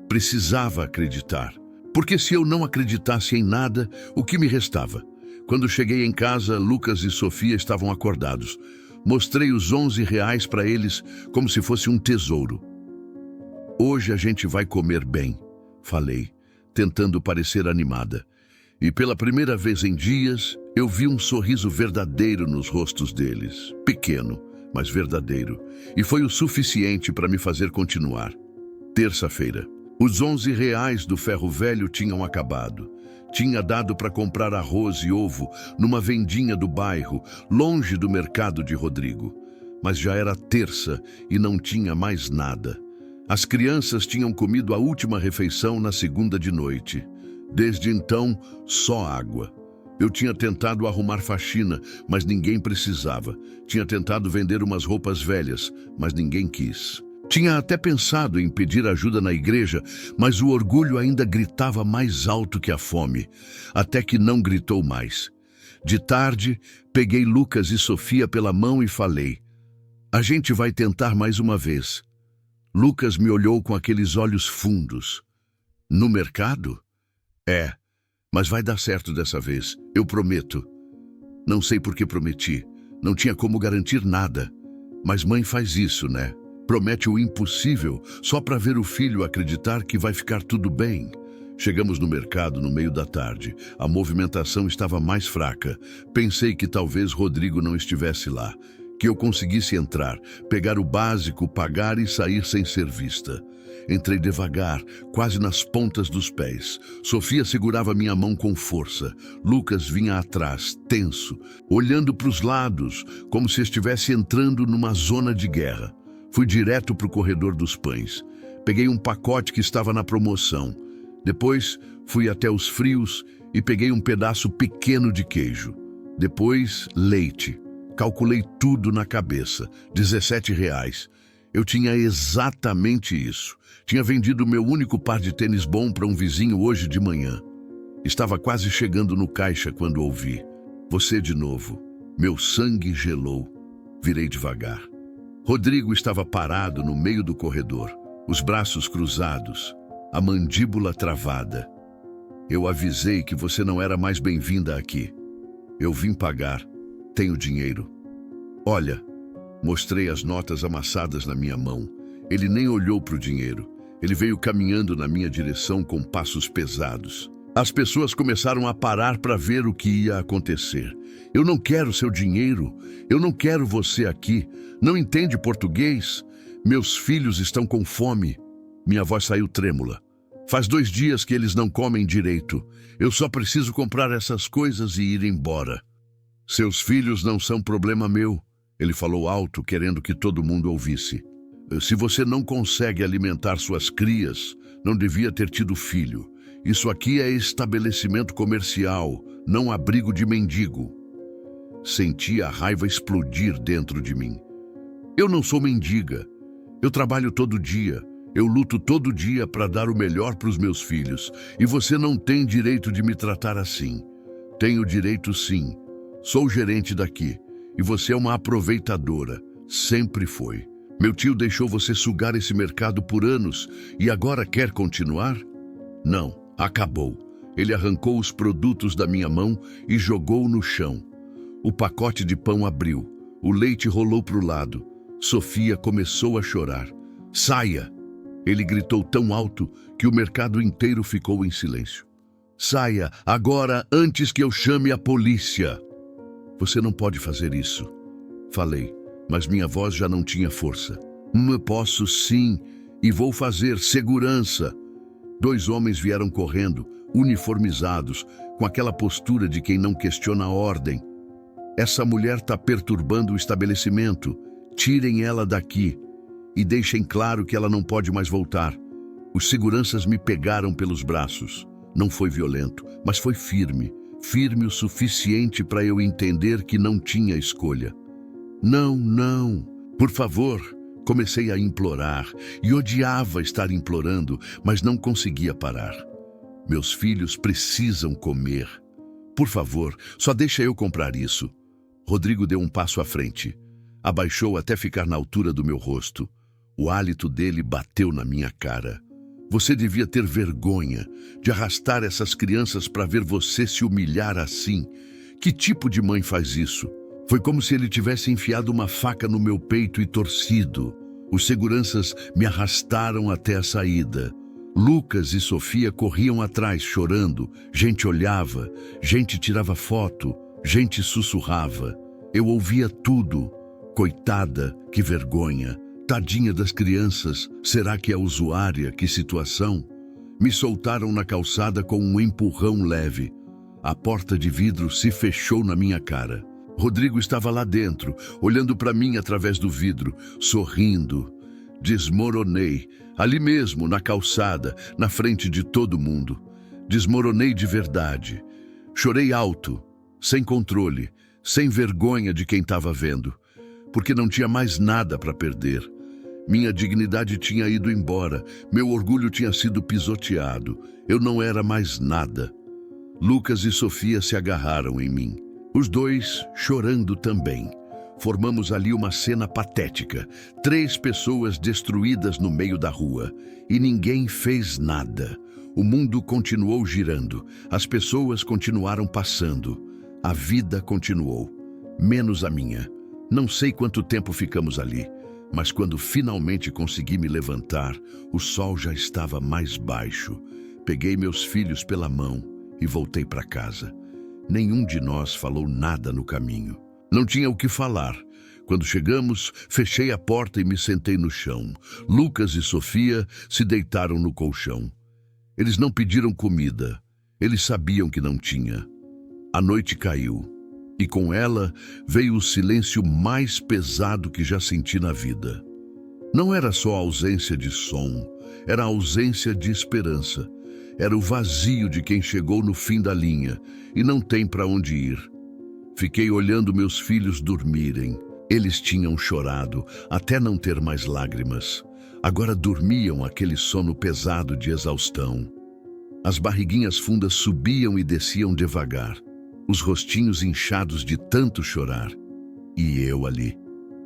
Precisava acreditar. Porque se eu não acreditasse em nada, o que me restava? Quando cheguei em casa, Lucas e Sofia estavam acordados. Mostrei os R$11 para eles como se fosse um tesouro. Hoje a gente vai comer bem, falei, tentando parecer animada. E pela primeira vez em dias, eu vi um sorriso verdadeiro nos rostos deles. Pequeno, mas verdadeiro. E foi o suficiente para me fazer continuar. Terça-feira. Os R$11 do ferro velho tinham acabado. Tinha dado para comprar arroz e ovo numa vendinha do bairro, longe do mercado de Rodrigo. Mas já era terça e não tinha mais nada. As crianças tinham comido a última refeição na segunda de noite. Desde então, só água. Eu tinha tentado arrumar faxina, mas ninguém precisava. Tinha tentado vender umas roupas velhas, mas ninguém quis. Tinha até pensado em pedir ajuda na igreja, mas o orgulho ainda gritava mais alto que a fome, até que não gritou mais. De tarde, peguei Lucas e Sofia pela mão e falei: a gente vai tentar mais uma vez. Lucas me olhou com aqueles olhos fundos. No mercado? É, mas vai dar certo dessa vez, eu prometo. Não sei por que prometi, não tinha como garantir nada. Mas mãe faz isso, né? Promete o impossível só para ver o filho acreditar que vai ficar tudo bem. Chegamos no mercado no meio da tarde. A movimentação estava mais fraca. Pensei que talvez Rodrigo não estivesse lá, que eu conseguisse entrar, pegar o básico, pagar e sair sem ser vista. Entrei devagar, quase nas pontas dos pés. Sofia segurava minha mão com força. Lucas vinha atrás, tenso, olhando para os lados, como se estivesse entrando numa zona de guerra. Fui direto para o corredor dos pães. Peguei um pacote que estava na promoção. Depois, fui até os frios e peguei um pedaço pequeno de queijo. Depois, leite. Calculei tudo na cabeça. R$17. Eu tinha exatamente isso. Tinha vendido meu único par de tênis bom para um vizinho hoje de manhã. Estava quase chegando no caixa quando ouvi: você de novo. Meu sangue gelou. Virei devagar. Rodrigo estava parado no meio do corredor, os braços cruzados, a mandíbula travada. Eu avisei que você não era mais bem-vinda aqui. Eu vim pagar. Tenho dinheiro. Olha, mostrei as notas amassadas na minha mão. Ele nem olhou para o dinheiro. Ele veio caminhando na minha direção com passos pesados. As pessoas começaram a parar para ver o que ia acontecer. Eu não quero seu dinheiro. Eu não quero você aqui. Não entende português? Meus filhos estão com fome. Minha voz saiu trêmula. Faz 2 dias que eles não comem direito. Eu só preciso comprar essas coisas e ir embora. Seus filhos não são problema meu. Ele falou alto, querendo que todo mundo ouvisse. Se você não consegue alimentar suas crias, não devia ter tido filho. Isso aqui é estabelecimento comercial, não abrigo de mendigo. Senti a raiva explodir dentro de mim. Eu não sou mendiga. Eu trabalho todo dia. Eu luto todo dia para dar o melhor para os meus filhos. E você não tem direito de me tratar assim. Tenho direito sim. Sou gerente daqui. E você é uma aproveitadora. Sempre foi. Meu tio deixou você sugar esse mercado por anos e agora quer continuar? Não, acabou. Ele arrancou os produtos da minha mão e jogou no chão. O pacote de pão abriu. O leite rolou para o lado. Sofia começou a chorar. Saia! Ele gritou tão alto que o mercado inteiro ficou em silêncio. Saia, agora, antes que eu chame a polícia. Você não pode fazer isso. Falei, mas minha voz já não tinha força. Eu posso sim, e vou fazer segurança. 2 homens vieram correndo, uniformizados, com aquela postura de quem não questiona a ordem. Essa mulher está perturbando o estabelecimento. Tirem ela daqui e deixem claro que ela não pode mais voltar. Os seguranças me pegaram pelos braços. Não foi violento, mas foi firme. Firme o suficiente para eu entender que não tinha escolha. Não, não, por favor. Comecei a implorar e odiava estar implorando, mas não conseguia parar. Meus filhos precisam comer. Por favor, só deixa eu comprar isso. Rodrigo deu um passo à frente. Abaixou até ficar na altura do meu rosto. O hálito dele bateu na minha cara. Você devia ter vergonha de arrastar essas crianças para ver você se humilhar assim. Que tipo de mãe faz isso? Foi como se ele tivesse enfiado uma faca no meu peito e torcido. Os seguranças me arrastaram até a saída. Lucas e Sofia corriam atrás chorando. Gente olhava, gente tirava foto, gente sussurrava. Eu ouvia tudo. Coitada, que vergonha. Tadinha das crianças, será que é usuária? Que situação? Me soltaram na calçada com um empurrão leve. A porta de vidro se fechou na minha cara. Rodrigo estava lá dentro, olhando para mim através do vidro, sorrindo. Desmoronei, ali mesmo, na calçada, na frente de todo mundo. Desmoronei de verdade. Chorei alto, sem controle, sem vergonha de quem estava vendo, porque não tinha mais nada para perder. Minha dignidade tinha ido embora, meu orgulho tinha sido pisoteado, eu não era mais nada. Lucas e Sofia se agarraram em mim, os dois chorando também. Formamos ali uma cena patética, 3 pessoas destruídas no meio da rua, e ninguém fez nada. O mundo continuou girando, as pessoas continuaram passando, a vida continuou, menos a minha. Não sei quanto tempo ficamos ali, mas quando finalmente consegui me levantar, o sol já estava mais baixo. Peguei meus filhos pela mão e voltei para casa. Nenhum de nós falou nada no caminho. Não tinha o que falar. Quando chegamos, fechei a porta e me sentei no chão. Lucas e Sofia se deitaram no colchão. Eles não pediram comida. Eles sabiam que não tinha. A noite caiu. E com ela veio o silêncio mais pesado que já senti na vida. Não era só a ausência de som, era a ausência de esperança. Era o vazio de quem chegou no fim da linha e não tem para onde ir. Fiquei olhando meus filhos dormirem. Eles tinham chorado até não ter mais lágrimas. Agora dormiam aquele sono pesado de exaustão. As barriguinhas fundas subiam e desciam devagar. Os rostinhos inchados de tanto chorar. E eu ali,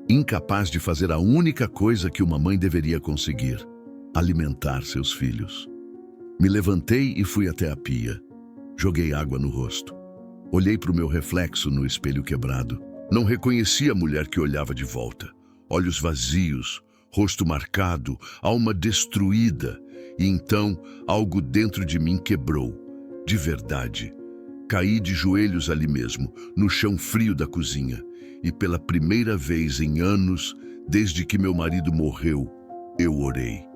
incapaz de fazer a única coisa que uma mãe deveria conseguir: alimentar seus filhos. Me levantei e fui até a pia. Joguei água no rosto. Olhei para o meu reflexo no espelho quebrado. Não reconheci a mulher que olhava de volta. Olhos vazios, rosto marcado, alma destruída. E então, algo dentro de mim quebrou. De verdade. Caí de joelhos ali mesmo, no chão frio da cozinha. E pela primeira vez em anos, desde que meu marido morreu, eu orei.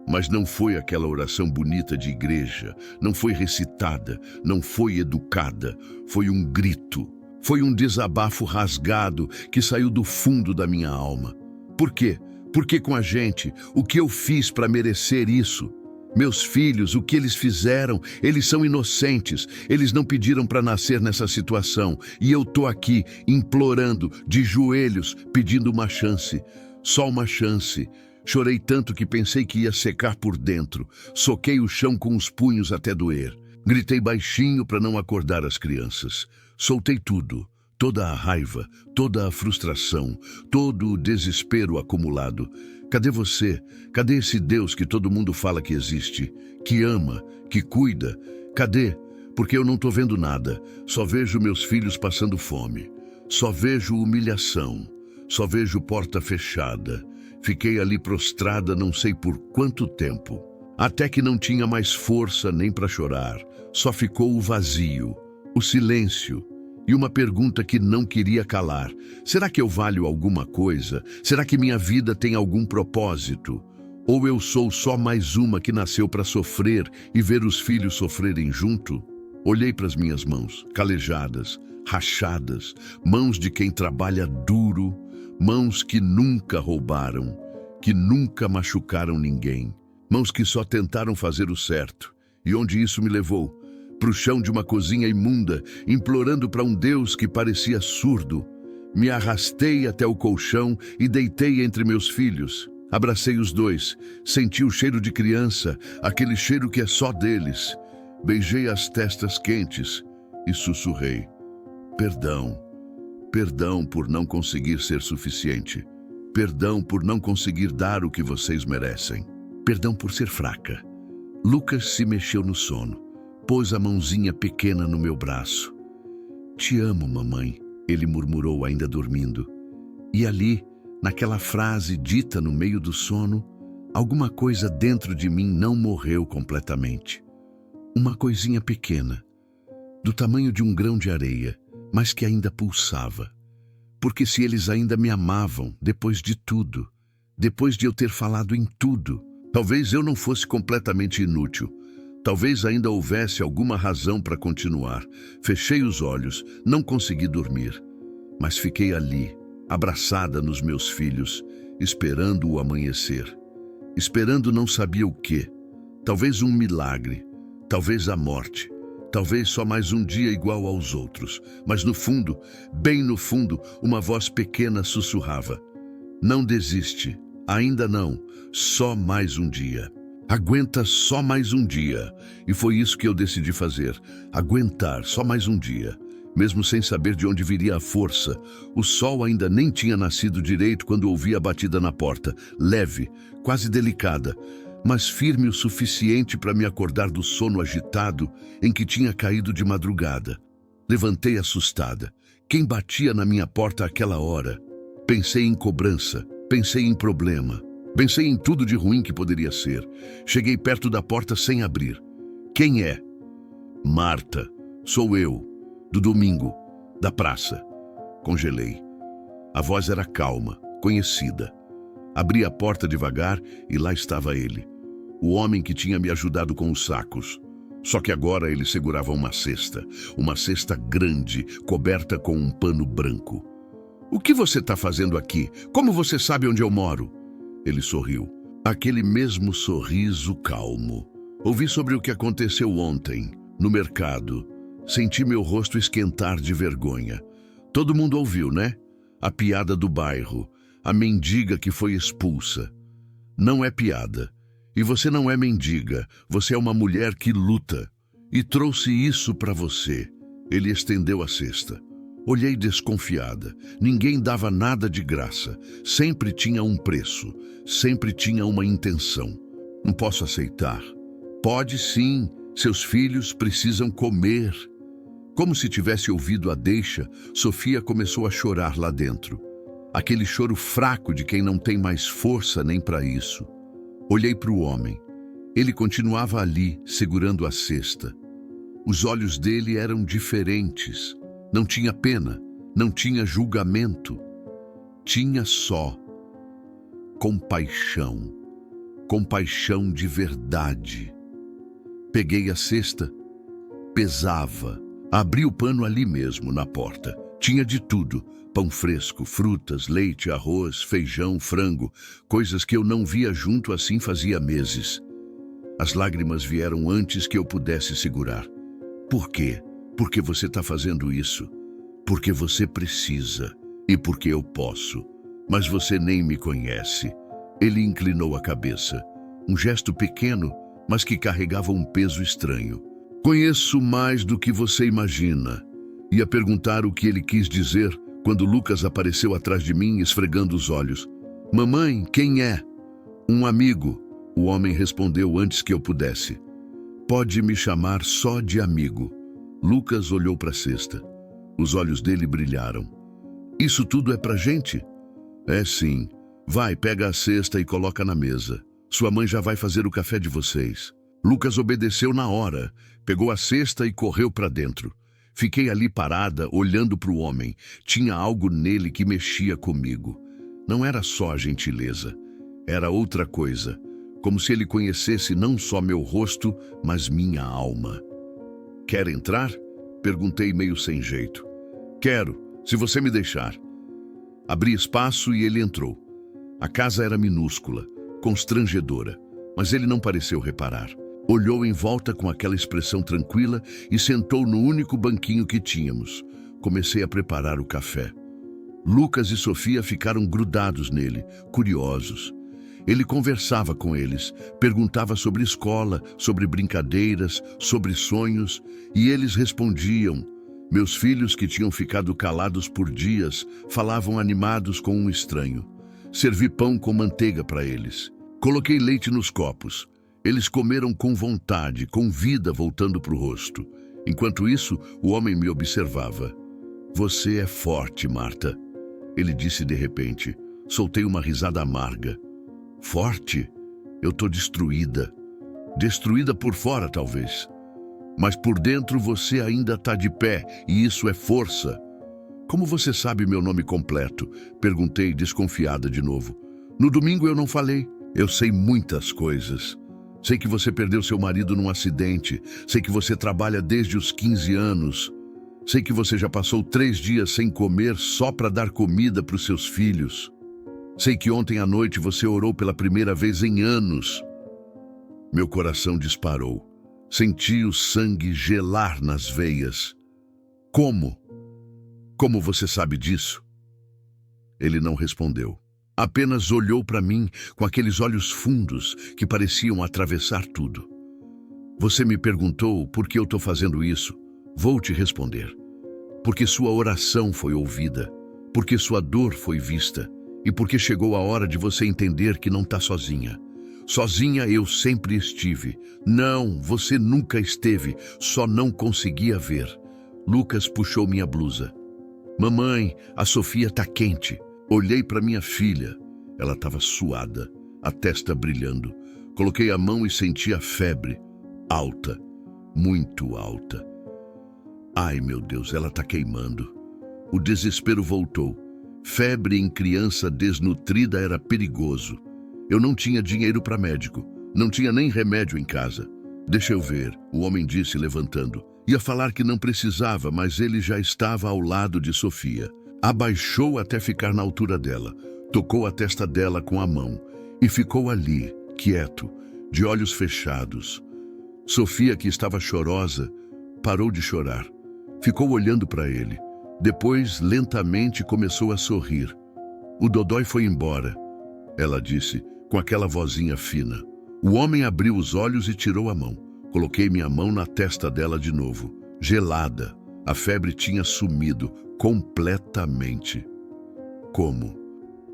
Mas não foi aquela oração bonita de igreja, não foi recitada, não foi educada, foi um grito. Foi um desabafo rasgado que saiu do fundo da minha alma. Por quê? Por que com a gente? O que eu fiz para merecer isso? Meus filhos, o que eles fizeram? Eles são inocentes. Eles não pediram para nascer nessa situação. E eu tô aqui implorando, de joelhos, pedindo uma chance. Só uma chance. Chorei tanto que pensei que ia secar por dentro. Soquei o chão com os punhos até doer. Gritei baixinho para não acordar as crianças. Soltei tudo. Toda a raiva, toda a frustração, todo o desespero acumulado. Cadê você? Cadê esse Deus que todo mundo fala que existe? Que ama, que cuida? Cadê? Porque eu não tô vendo nada. Só vejo meus filhos passando fome. Só vejo humilhação. Só vejo porta fechada. Fiquei ali prostrada não sei por quanto tempo. Até que não tinha mais força nem para chorar. Só ficou o vazio, o silêncio. E uma pergunta que não queria calar. Será que eu valho alguma coisa? Será que minha vida tem algum propósito? Ou eu sou só mais uma que nasceu para sofrer e ver os filhos sofrerem junto? Olhei para as minhas mãos, calejadas, rachadas, mãos de quem trabalha duro, mãos que nunca roubaram, que nunca machucaram ninguém, mãos que só tentaram fazer o certo. E onde isso me levou? Para o chão de uma cozinha imunda, implorando para um Deus que parecia surdo. Me arrastei até o colchão e deitei entre meus filhos. Abracei os dois, senti o cheiro de criança, aquele cheiro que é só deles. Beijei as testas quentes e sussurrei: perdão, perdão por não conseguir ser suficiente. Perdão por não conseguir dar o que vocês merecem. Perdão por ser fraca. Lucas se mexeu no sono. Pôs a mãozinha pequena no meu braço. Te amo, mamãe, ele murmurou ainda dormindo. E ali, naquela frase dita no meio do sono, alguma coisa dentro de mim não morreu completamente. Uma coisinha pequena, do tamanho de um grão de areia, mas que ainda pulsava. Porque se eles ainda me amavam, depois de tudo, depois de eu ter falado em tudo, talvez eu não fosse completamente inútil. Talvez ainda houvesse alguma razão para continuar. Fechei os olhos, não consegui dormir. Mas fiquei ali, abraçada nos meus filhos, esperando o amanhecer. Esperando não sabia o quê. Talvez um milagre, talvez a morte, talvez só mais um dia igual aos outros. Mas no fundo, bem no fundo, uma voz pequena sussurrava: não desiste, ainda não, só mais um dia. Aguenta só mais um dia. E foi isso que eu decidi fazer. Aguentar só mais um dia. Mesmo sem saber de onde viria a força. O sol ainda nem tinha nascido direito quando ouvi a batida na porta. Leve, quase delicada, mas firme o suficiente para me acordar do sono agitado em que tinha caído de madrugada. Levantei assustada. Quem batia na minha porta àquela hora? Pensei em cobrança. Pensei em problema. Pensei em tudo de ruim que poderia ser. Cheguei perto da porta sem abrir. Quem é? Marta. Sou eu. Do domingo. Da praça. Congelei. A voz era calma, conhecida. Abri a porta devagar e lá estava ele. O homem que tinha me ajudado com os sacos. Só que agora ele segurava uma cesta grande, coberta com um pano branco. O que você está fazendo aqui? Como você sabe onde eu moro? Ele sorriu. Aquele mesmo sorriso calmo. Ouvi sobre o que aconteceu ontem, no mercado. Senti meu rosto esquentar de vergonha. Todo mundo ouviu, né? A piada do bairro. A mendiga que foi expulsa. Não é piada. E você não é mendiga. Você é uma mulher que luta. E trouxe isso para você. Ele estendeu a cesta. Olhei desconfiada. Ninguém dava nada de graça. Sempre tinha um preço. Sempre tinha uma intenção. Não posso aceitar. Pode sim. Seus filhos precisam comer. Como se tivesse ouvido a deixa, Sofia começou a chorar lá dentro. Aquele choro fraco de quem não tem mais força nem para isso. Olhei para o homem. Ele continuava ali, segurando a cesta. Os olhos dele eram diferentes. Não tinha pena, não tinha julgamento. Tinha só compaixão. Compaixão de verdade. Peguei a cesta, pesava. Abri o pano ali mesmo, na porta. Tinha de tudo: pão fresco, frutas, leite, arroz, feijão, frango, coisas que eu não via junto assim fazia meses. As lágrimas vieram antes que eu pudesse segurar. Por quê? Porque você está fazendo isso. Porque você precisa e porque eu posso. Mas você nem me conhece. Ele inclinou a cabeça. Um gesto pequeno, mas que carregava um peso estranho. Conheço mais do que você imagina. Ia perguntar o que ele quis dizer quando Lucas apareceu atrás de mim, esfregando os olhos. Mamãe, quem é? Um amigo, o homem respondeu antes que eu pudesse. Pode me chamar só de amigo. Lucas olhou para a cesta. Os olhos dele brilharam. Isso tudo é pra gente? É sim. Vai, pega a cesta e coloca na mesa. Sua mãe já vai fazer o café de vocês. Lucas obedeceu na hora, pegou a cesta e correu para dentro. Fiquei ali parada, olhando para o homem. Tinha algo nele que mexia comigo. Não era só a gentileza. Era outra coisa. Como se ele conhecesse não só meu rosto, mas minha alma. Quer entrar? Perguntei meio sem jeito. Quero, se você me deixar. Abri espaço e ele entrou. A casa era minúscula, constrangedora, mas ele não pareceu reparar. Olhou em volta com aquela expressão tranquila e sentou no único banquinho que tínhamos. Comecei a preparar o café. Lucas e Sofia ficaram grudados nele, curiosos. Ele conversava com eles, perguntava sobre escola, sobre brincadeiras, sobre sonhos, e eles respondiam. Meus filhos, que tinham ficado calados por dias, falavam animados com um estranho. Servi pão com manteiga para eles. Coloquei leite nos copos. Eles comeram com vontade, com vida voltando para o rosto. Enquanto isso, o homem me observava. Você é forte, Marta. Ele disse de repente. Soltei uma risada amarga. Forte? Eu tô destruída. Destruída por fora, talvez. Mas por dentro você ainda tá de pé, e isso é força. Como você sabe meu nome completo? Perguntei, desconfiada de novo. No domingo eu não falei. Eu sei muitas coisas. Sei que você perdeu seu marido num acidente. Sei que você trabalha desde os 15 anos. Sei que você já passou 3 dias sem comer só para dar comida para os seus filhos. Sei que ontem à noite você orou pela primeira vez em anos. Meu coração disparou. Senti o sangue gelar nas veias. Como? Como você sabe disso? Ele não respondeu. Apenas olhou para mim com aqueles olhos fundos que pareciam atravessar tudo. Você me perguntou por que eu estou fazendo isso. Vou te responder. Porque sua oração foi ouvida, porque sua dor foi vista e porque chegou a hora de você entender que não está sozinha. Sozinha eu sempre estive. Não, você nunca esteve, só não conseguia ver. Lucas puxou minha blusa. Mamãe, a Sofia está quente. Olhei para minha filha. Ela estava suada, a testa brilhando. Coloquei a mão e senti a febre. Alta, muito alta. Ai, meu Deus, ela está queimando. O desespero voltou. Febre em criança desnutrida era perigoso. Eu não tinha dinheiro para médico. Não tinha nem remédio em casa. Deixa eu ver, o homem disse levantando. Ia falar que não precisava, mas ele já estava ao lado de Sofia. Abaixou até ficar na altura dela. Tocou a testa dela com a mão. E ficou ali, quieto, de olhos fechados. Sofia, que estava chorosa, parou de chorar. Ficou olhando para ele. Depois, lentamente, começou a sorrir. O Dodói foi embora, ela disse, com aquela vozinha fina. O homem abriu os olhos e tirou a mão. Coloquei minha mão na testa dela de novo. Gelada. A febre tinha sumido completamente. Como?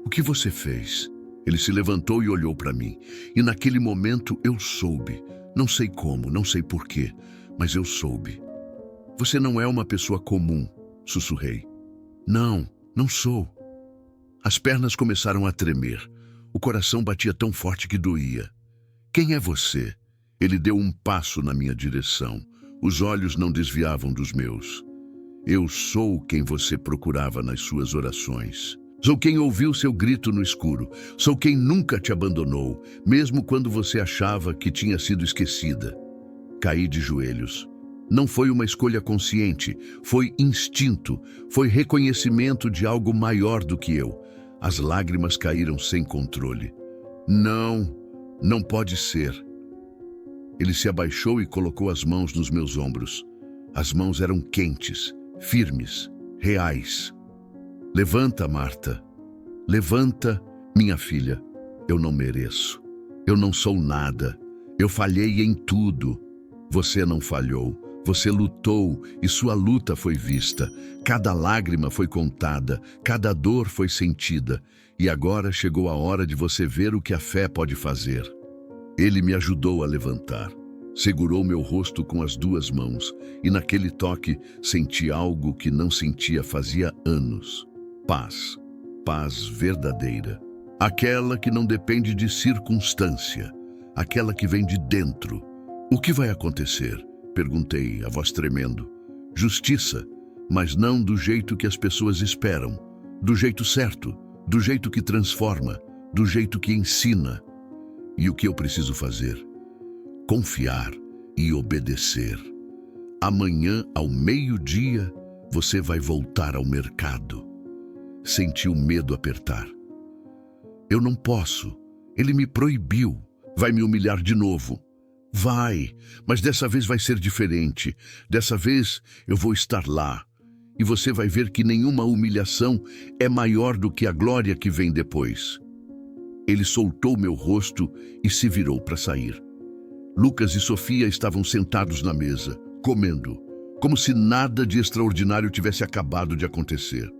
O que você fez? Ele se levantou e olhou para mim. E naquele momento eu soube. Não sei como, não sei porquê, mas eu soube. Você não é uma pessoa comum, sussurrei. Não, não sou. As pernas começaram a tremer. O coração batia tão forte que doía. Quem é você? Ele deu um passo na minha direção. Os olhos não desviavam dos meus. Eu sou quem você procurava nas suas orações. Sou quem ouviu seu grito no escuro. Sou quem nunca te abandonou, mesmo quando você achava que tinha sido esquecida. Caí de joelhos. Não foi uma escolha consciente, foi instinto, foi reconhecimento de algo maior do que eu. As lágrimas caíram sem controle. Não, não pode ser. Ele se abaixou e colocou as mãos nos meus ombros. As mãos eram quentes, firmes, reais. Levanta, Marta. Levanta, minha filha. Eu não mereço. Eu não sou nada. Eu falhei em tudo. Você não falhou. Você lutou e sua luta foi vista. Cada lágrima foi contada, cada dor foi sentida. E agora chegou a hora de você ver o que a fé pode fazer. Ele me ajudou a levantar. Segurou meu rosto com as duas mãos e naquele toque senti algo que não sentia fazia anos. Paz. Paz verdadeira. Aquela que não depende de circunstância. Aquela que vem de dentro. O que vai acontecer? Perguntei, a voz tremendo. Justiça, mas não do jeito que as pessoas esperam. Do jeito certo, do jeito que transforma, do jeito que ensina. E o que eu preciso fazer? Confiar e obedecer. Amanhã, ao meio-dia, você vai voltar ao mercado. Senti o medo apertar. Eu não posso. Ele me proibiu. Vai me humilhar de novo. Vai, mas dessa vez vai ser diferente. Dessa vez eu vou estar lá. E você vai ver que nenhuma humilhação é maior do que a glória que vem depois. Ele soltou meu rosto e se virou para sair. Lucas e Sofia estavam sentados na mesa, comendo, como se nada de extraordinário tivesse acabado de acontecer.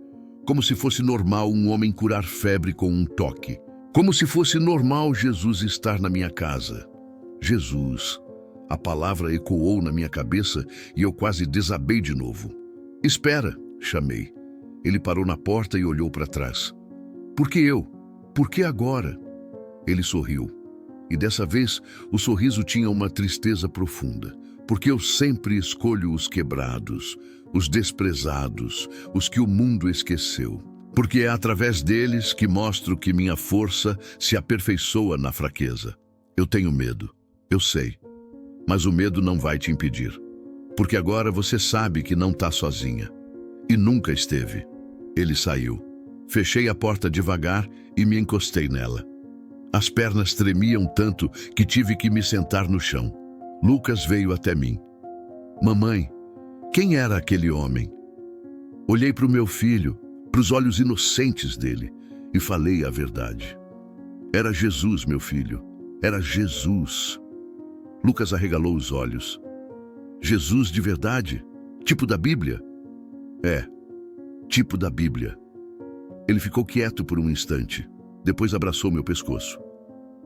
Como se fosse normal um homem curar febre com um toque. Como se fosse normal Jesus estar na minha casa. Jesus. A palavra ecoou na minha cabeça e eu quase desabei de novo. Espera, chamei. Ele parou na porta e olhou para trás. Por que eu? Por que agora? Ele sorriu. E dessa vez o sorriso tinha uma tristeza profunda. Porque eu sempre escolho os quebrados, os desprezados, os que o mundo esqueceu. Porque é através deles que mostro que minha força se aperfeiçoa na fraqueza. Eu tenho medo. Eu sei, mas o medo não vai te impedir, porque agora você sabe que não está sozinha. E nunca esteve. Ele saiu. Fechei a porta devagar e me encostei nela. As pernas tremiam tanto que tive que me sentar no chão. Lucas veio até mim. Mamãe, quem era aquele homem? Olhei para o meu filho, para os olhos inocentes dele, e falei a verdade. Era Jesus, meu filho. Era Jesus. Lucas arregalou os olhos. Jesus de verdade? Tipo da Bíblia? É, tipo da Bíblia. Ele ficou quieto por um instante. Depois abraçou meu pescoço.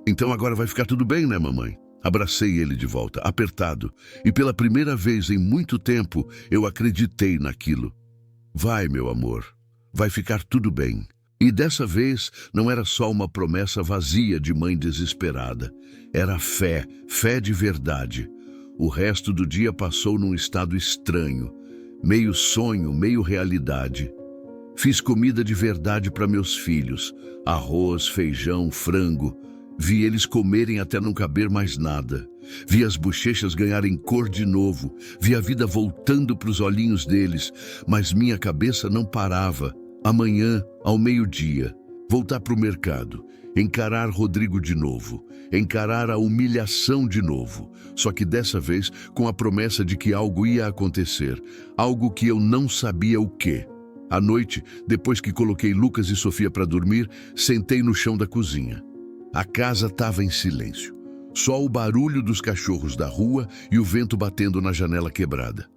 Então agora vai ficar tudo bem, né, mamãe? Abracei ele de volta, apertado. E pela primeira vez em muito tempo, eu acreditei naquilo. Vai, meu amor. Vai ficar tudo bem. E dessa vez não era só uma promessa vazia de mãe desesperada. Era fé, fé de verdade. O resto do dia passou num estado estranho, meio sonho, meio realidade. Fiz comida de verdade para meus filhos, arroz, feijão, frango. Vi eles comerem até não caber mais nada. Vi as bochechas ganharem cor de novo. Vi a vida voltando para os olhinhos deles, mas minha cabeça não parava. Amanhã, ao meio-dia, voltar para o mercado, encarar Rodrigo de novo, encarar a humilhação de novo, só que dessa vez com a promessa de que algo ia acontecer, algo que eu não sabia o quê. À noite, depois que coloquei Lucas e Sofia para dormir, sentei no chão da cozinha. A casa estava em silêncio, só o barulho dos cachorros da rua e o vento batendo na janela quebrada.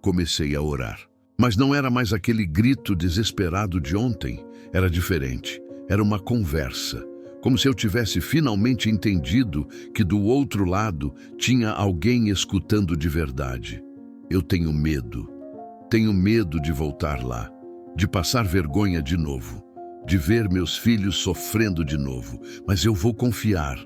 Comecei a orar. Mas não era mais aquele grito desesperado de ontem, era diferente. Era uma conversa, como se eu tivesse finalmente entendido que do outro lado tinha alguém escutando de verdade. Eu tenho medo de voltar lá, de passar vergonha de novo, de ver meus filhos sofrendo de novo, mas eu vou confiar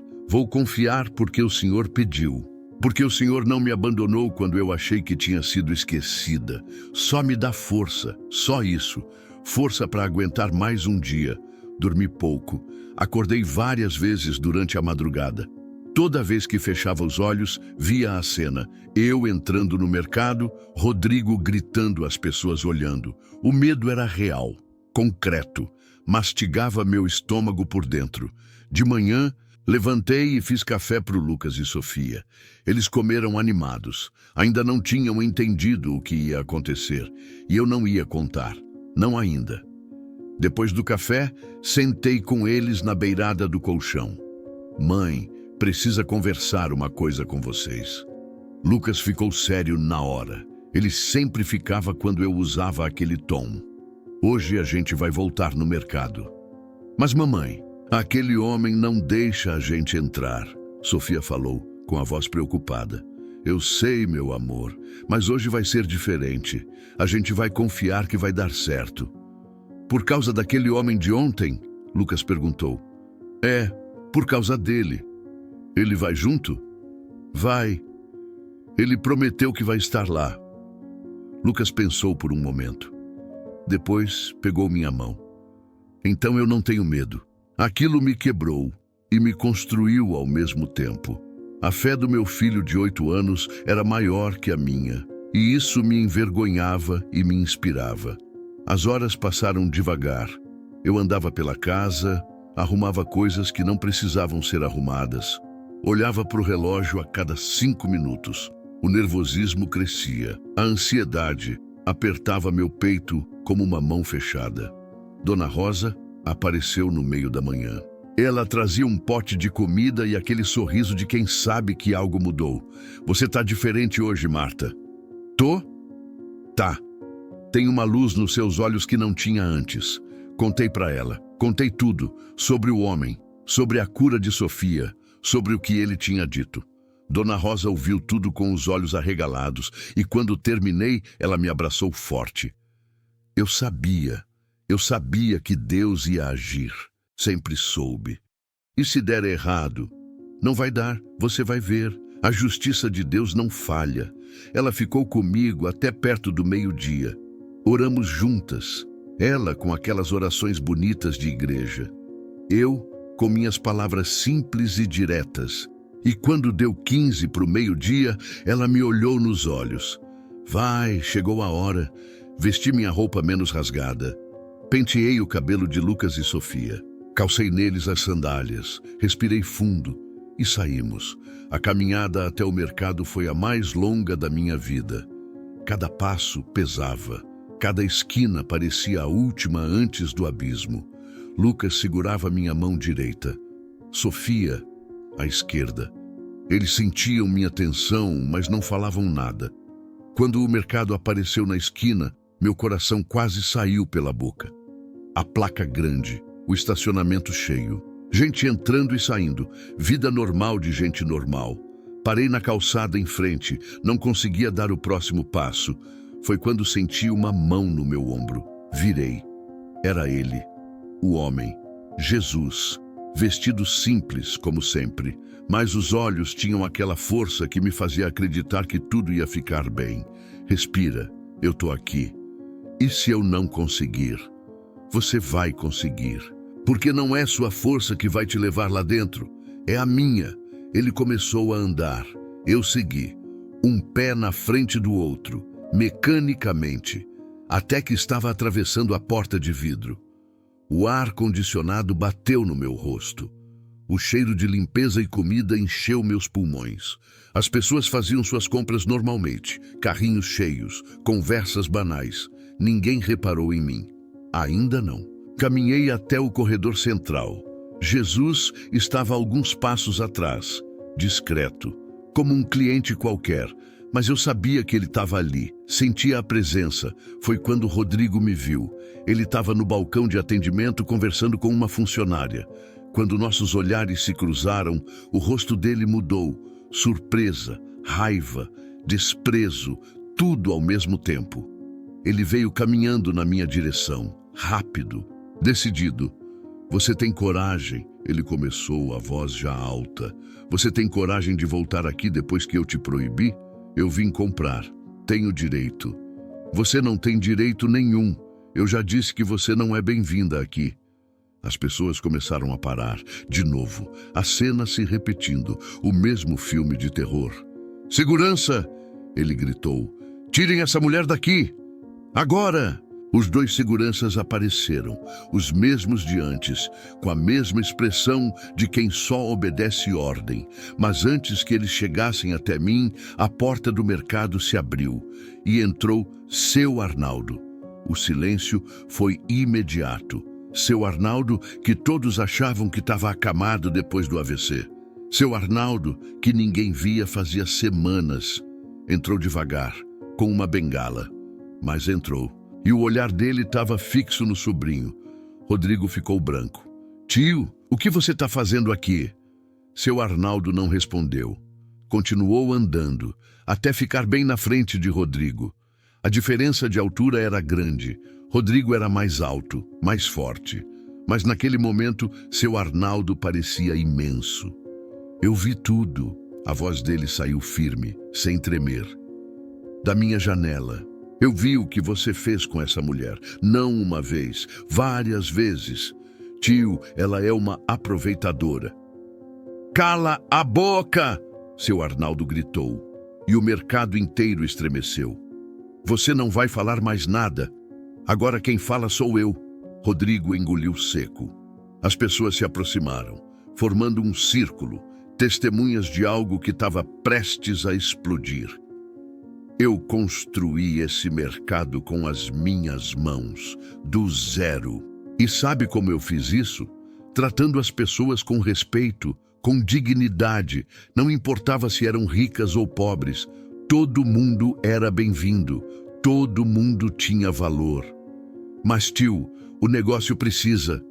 porque o Senhor pediu. Porque o Senhor não me abandonou quando eu achei que tinha sido esquecida. Só me dá força, só isso. Força para aguentar mais um dia. Dormi pouco. Acordei várias vezes durante a madrugada. Toda vez que fechava os olhos, via a cena. Eu entrando no mercado, Rodrigo gritando, as pessoas olhando. O medo era real, concreto. Mastigava meu estômago por dentro. De manhã, levantei e fiz café para o Lucas e Sofia. Eles comeram animados. Ainda não tinham entendido o que ia acontecer. E eu não ia contar. Não ainda. Depois do café, sentei com eles na beirada do colchão. Mãe, precisa conversar uma coisa com vocês. Lucas ficou sério na hora. Ele sempre ficava quando eu usava aquele tom. Hoje a gente vai voltar no mercado. Mas mamãe, aquele homem não deixa a gente entrar, Sofia falou, com a voz preocupada. Eu sei, meu amor, mas hoje vai ser diferente. A gente vai confiar que vai dar certo. Por causa daquele homem de ontem? Lucas perguntou. É, por causa dele. Ele vai junto? Vai. Ele prometeu que vai estar lá. Lucas pensou por um momento. Depois pegou minha mão. Então eu não tenho medo. Aquilo me quebrou e me construiu ao mesmo tempo. A fé do meu filho de 8 anos era maior que a minha, e isso me envergonhava e me inspirava. As horas passaram devagar. Eu andava pela casa, arrumava coisas que não precisavam ser arrumadas. Olhava para o relógio a cada 5 minutos. O nervosismo crescia. A ansiedade apertava meu peito como uma mão fechada. Dona Rosa apareceu no meio da manhã. Ela trazia um pote de comida e aquele sorriso de quem sabe que algo mudou. Você tá diferente hoje, Marta. Tô? Tá. Tem uma luz nos seus olhos que não tinha antes. Contei para ela. Contei tudo. Sobre o homem. Sobre a cura de Sofia. Sobre o que ele tinha dito. Dona Rosa ouviu tudo com os olhos arregalados e quando terminei, ela me abraçou forte. Eu sabia que Deus ia agir. Sempre soube. E se der errado? Não vai dar, você vai ver. A justiça de Deus não falha. Ela ficou comigo até perto do meio-dia. Oramos juntas. Ela com aquelas orações bonitas de igreja. Eu com minhas palavras simples e diretas. E quando deu 15 para o meio-dia, ela me olhou nos olhos. Vai, chegou a hora. Vesti minha roupa menos rasgada. Penteei o cabelo de Lucas e Sofia. Calcei neles as sandálias. Respirei fundo e saímos. A caminhada até o mercado foi a mais longa da minha vida. Cada passo pesava. Cada esquina parecia a última antes do abismo. Lucas segurava minha mão direita. Sofia, à esquerda. Eles sentiam minha tensão, mas não falavam nada. Quando o mercado apareceu na esquina, meu coração quase saiu pela boca. A placa grande, o estacionamento cheio. Gente entrando e saindo, vida normal de gente normal. Parei na calçada em frente, não conseguia dar o próximo passo. Foi quando senti uma mão no meu ombro. Virei. Era ele, o homem, Jesus, vestido simples como sempre, mas os olhos tinham aquela força que me fazia acreditar que tudo ia ficar bem. Respira, eu tô aqui. E se eu não conseguir? Você vai conseguir. Porque não é sua força que vai te levar lá dentro, é a minha. Ele começou a andar. Eu segui, um pé na frente do outro, mecanicamente, até que estava atravessando a porta de vidro. O ar-condicionado bateu no meu rosto. O cheiro de limpeza e comida encheu meus pulmões. As pessoas faziam suas compras normalmente, carrinhos cheios, conversas banais. Ninguém reparou em mim. Ainda não. Caminhei até o corredor central. Jesus estava a alguns passos atrás, discreto, como um cliente qualquer, mas eu sabia que ele estava ali, sentia a presença. Foi quando Rodrigo me viu. Ele estava no balcão de atendimento conversando com uma funcionária. Quando nossos olhares se cruzaram, o rosto dele mudou. Surpresa, raiva, desprezo, tudo ao mesmo tempo. Ele veio caminhando na minha direção, rápido, decidido. Você tem coragem, ele começou, a voz já alta. Você tem coragem de voltar aqui depois que eu te proibi? Eu vim comprar. Tenho direito. Você não tem direito nenhum. Eu já disse que você não é bem-vinda aqui. As pessoas começaram a parar, de novo, a cena se repetindo, o mesmo filme de terror. "Segurança!" ele gritou. "Tirem essa mulher daqui! Agora!" Os dois seguranças apareceram, os mesmos de antes, com a mesma expressão de quem só obedece ordem. Mas antes que eles chegassem até mim, a porta do mercado se abriu e entrou seu Arnaldo. O silêncio foi imediato. Seu Arnaldo, que todos achavam que estava acamado depois do AVC. Seu Arnaldo, que ninguém via fazia semanas. Entrou devagar, com uma bengala, mas entrou. E o olhar dele estava fixo no sobrinho. Rodrigo ficou branco. "Tio, o que você está fazendo aqui?" Seu Arnaldo não respondeu. Continuou andando, até ficar bem na frente de Rodrigo. A diferença de altura era grande. Rodrigo era mais alto, mais forte. Mas naquele momento, seu Arnaldo parecia imenso. "Eu vi tudo." A voz dele saiu firme, sem tremer. "Da minha janela. Eu vi o que você fez com essa mulher. Não uma vez, várias vezes. Tio, ela é uma aproveitadora." "Cala a boca!" seu Arnaldo gritou. E o mercado inteiro estremeceu. "Você não vai falar mais nada. Agora quem fala sou eu." Rodrigo engoliu seco. As pessoas se aproximaram, formando um círculo, testemunhas de algo que estava prestes a explodir. "Eu construí esse mercado com as minhas mãos, do zero. E sabe como eu fiz isso? Tratando as pessoas com respeito, com dignidade. Não importava se eram ricas ou pobres. Todo mundo era bem-vindo. Todo mundo tinha valor. Mas, tio, o negócio precisa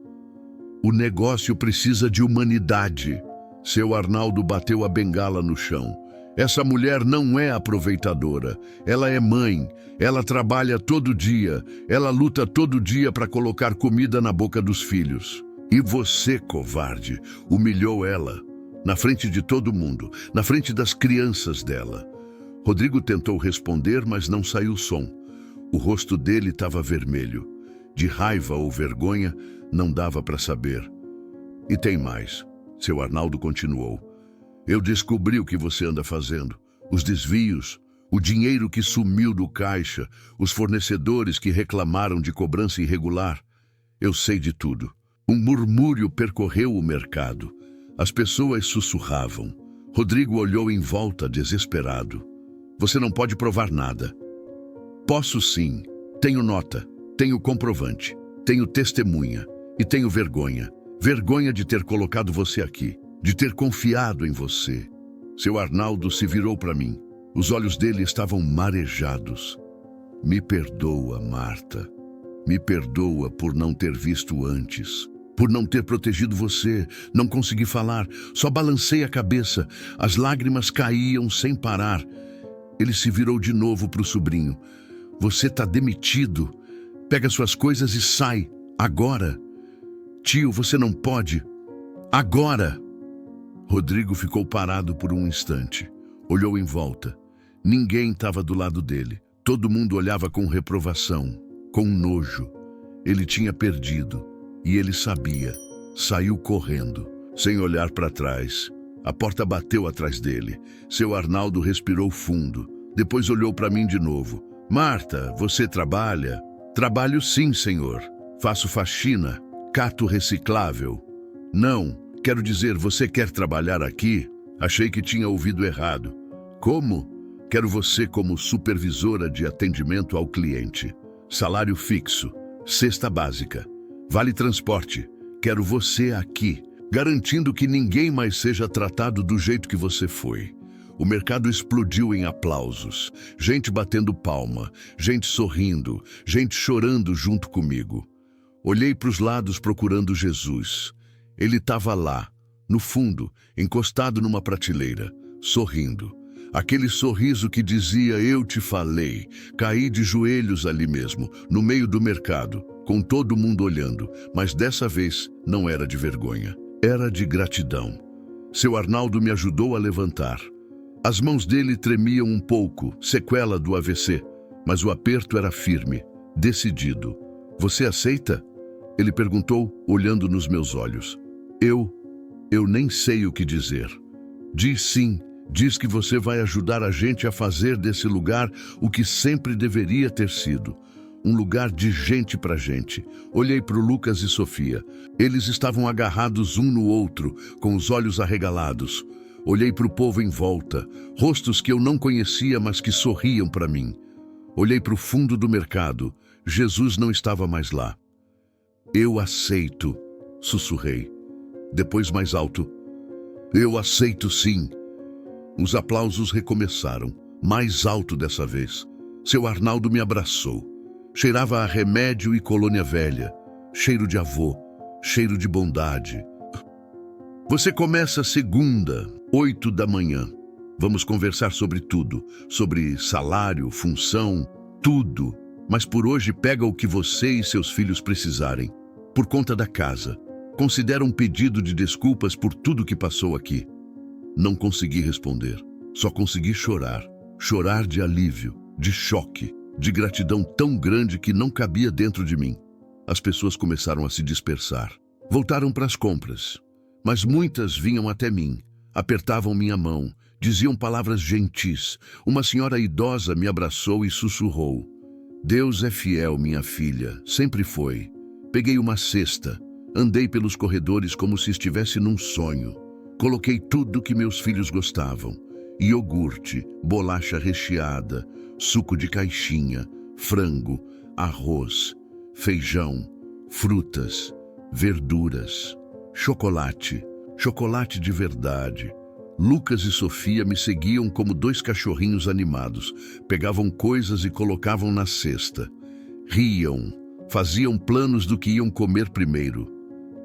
de humanidade." Seu Arnaldo bateu a bengala no chão. "Essa mulher não é aproveitadora. Ela é mãe. Ela trabalha todo dia. Ela luta todo dia para colocar comida na boca dos filhos. E você, covarde, humilhou ela. Na frente de todo mundo. Na frente das crianças dela." Rodrigo tentou responder, mas não saiu som. O rosto dele estava vermelho. De raiva ou vergonha, não dava para saber. "E tem mais." seu Arnaldo continuou. "Eu descobri o que você anda fazendo. Os desvios, o dinheiro que sumiu do caixa, os fornecedores que reclamaram de cobrança irregular. Eu sei de tudo." Um murmúrio percorreu o mercado. As pessoas sussurravam. Rodrigo olhou em volta, desesperado. "Você não pode provar nada." "Posso sim. Tenho nota, tenho comprovante, tenho testemunha e tenho vergonha. Vergonha de ter colocado você aqui, de ter confiado em você." Seu Arnaldo se virou para mim. Os olhos dele estavam marejados. "Me perdoa, Marta. Me perdoa por não ter visto antes. Por não ter protegido você. Não consegui falar. Só balancei a cabeça. As lágrimas caíam sem parar." Ele se virou de novo para o sobrinho. "Você está demitido. Pega suas coisas e sai. Agora. Tio, você não pode. Agora." Rodrigo ficou parado por um instante. Olhou em volta. Ninguém estava do lado dele. Todo mundo olhava com reprovação, com nojo. Ele tinha perdido. E ele sabia. Saiu correndo, sem olhar para trás. A porta bateu atrás dele. Seu Arnaldo respirou fundo. Depois olhou para mim de novo. "Marta, você trabalha?" "Trabalho sim, senhor. Faço faxina. Cato reciclável." "Não, quero dizer, você quer trabalhar aqui?" Achei que tinha ouvido errado. "Como?" "Quero você como supervisora de atendimento ao cliente. Salário fixo, cesta básica, vale transporte. Quero você aqui, garantindo que ninguém mais seja tratado do jeito que você foi." O mercado explodiu em aplausos. Gente batendo palma, gente sorrindo, gente chorando junto comigo. Olhei para os lados procurando Jesus. Ele estava lá, no fundo, encostado numa prateleira, sorrindo. Aquele sorriso que dizia: "Eu te falei." Caí de joelhos ali mesmo, no meio do mercado, com todo mundo olhando, mas dessa vez não era de vergonha, era de gratidão. Seu Arnaldo me ajudou a levantar. As mãos dele tremiam um pouco, sequela do AVC, mas o aperto era firme, decidido. "Você aceita?" Ele perguntou, olhando nos meus olhos. Eu nem sei o que dizer. Diz sim, diz que você vai ajudar a gente a fazer desse lugar o que sempre deveria ter sido. Um lugar de gente para gente. Olhei para o Lucas e Sofia. Eles estavam agarrados um no outro, com os olhos arregalados. Olhei para o povo em volta, rostos que eu não conhecia, mas que sorriam para mim. Olhei para o fundo do mercado. Jesus não estava mais lá. Eu aceito, sussurrei. Depois mais alto. Eu aceito sim. Os aplausos recomeçaram, mais alto dessa vez. Seu Arnaldo me abraçou. Cheirava a remédio e colônia velha. Cheiro de avô, cheiro de bondade. Você começa segunda, 8 da manhã. Vamos conversar sobre tudo. Sobre salário, função, tudo. Mas por hoje pega o que você e seus filhos precisarem. Por conta da casa. Considera um pedido de desculpas por tudo que passou aqui. Não consegui responder. Só consegui chorar. Chorar de alívio, de choque, de gratidão tão grande que não cabia dentro de mim. As pessoas começaram a se dispersar. Voltaram para as compras. Mas muitas vinham até mim. Apertavam minha mão. Diziam palavras gentis. Uma senhora idosa me abraçou e sussurrou. Deus é fiel, minha filha. Sempre foi. Peguei uma cesta. Andei pelos corredores como se estivesse num sonho. Coloquei tudo que meus filhos gostavam. Iogurte, bolacha recheada, suco de caixinha, frango, arroz, feijão, frutas, verduras, chocolate, chocolate de verdade. Lucas e Sofia me seguiam como dois cachorrinhos animados. Pegavam coisas e colocavam na cesta. Riam, faziam planos do que iam comer primeiro.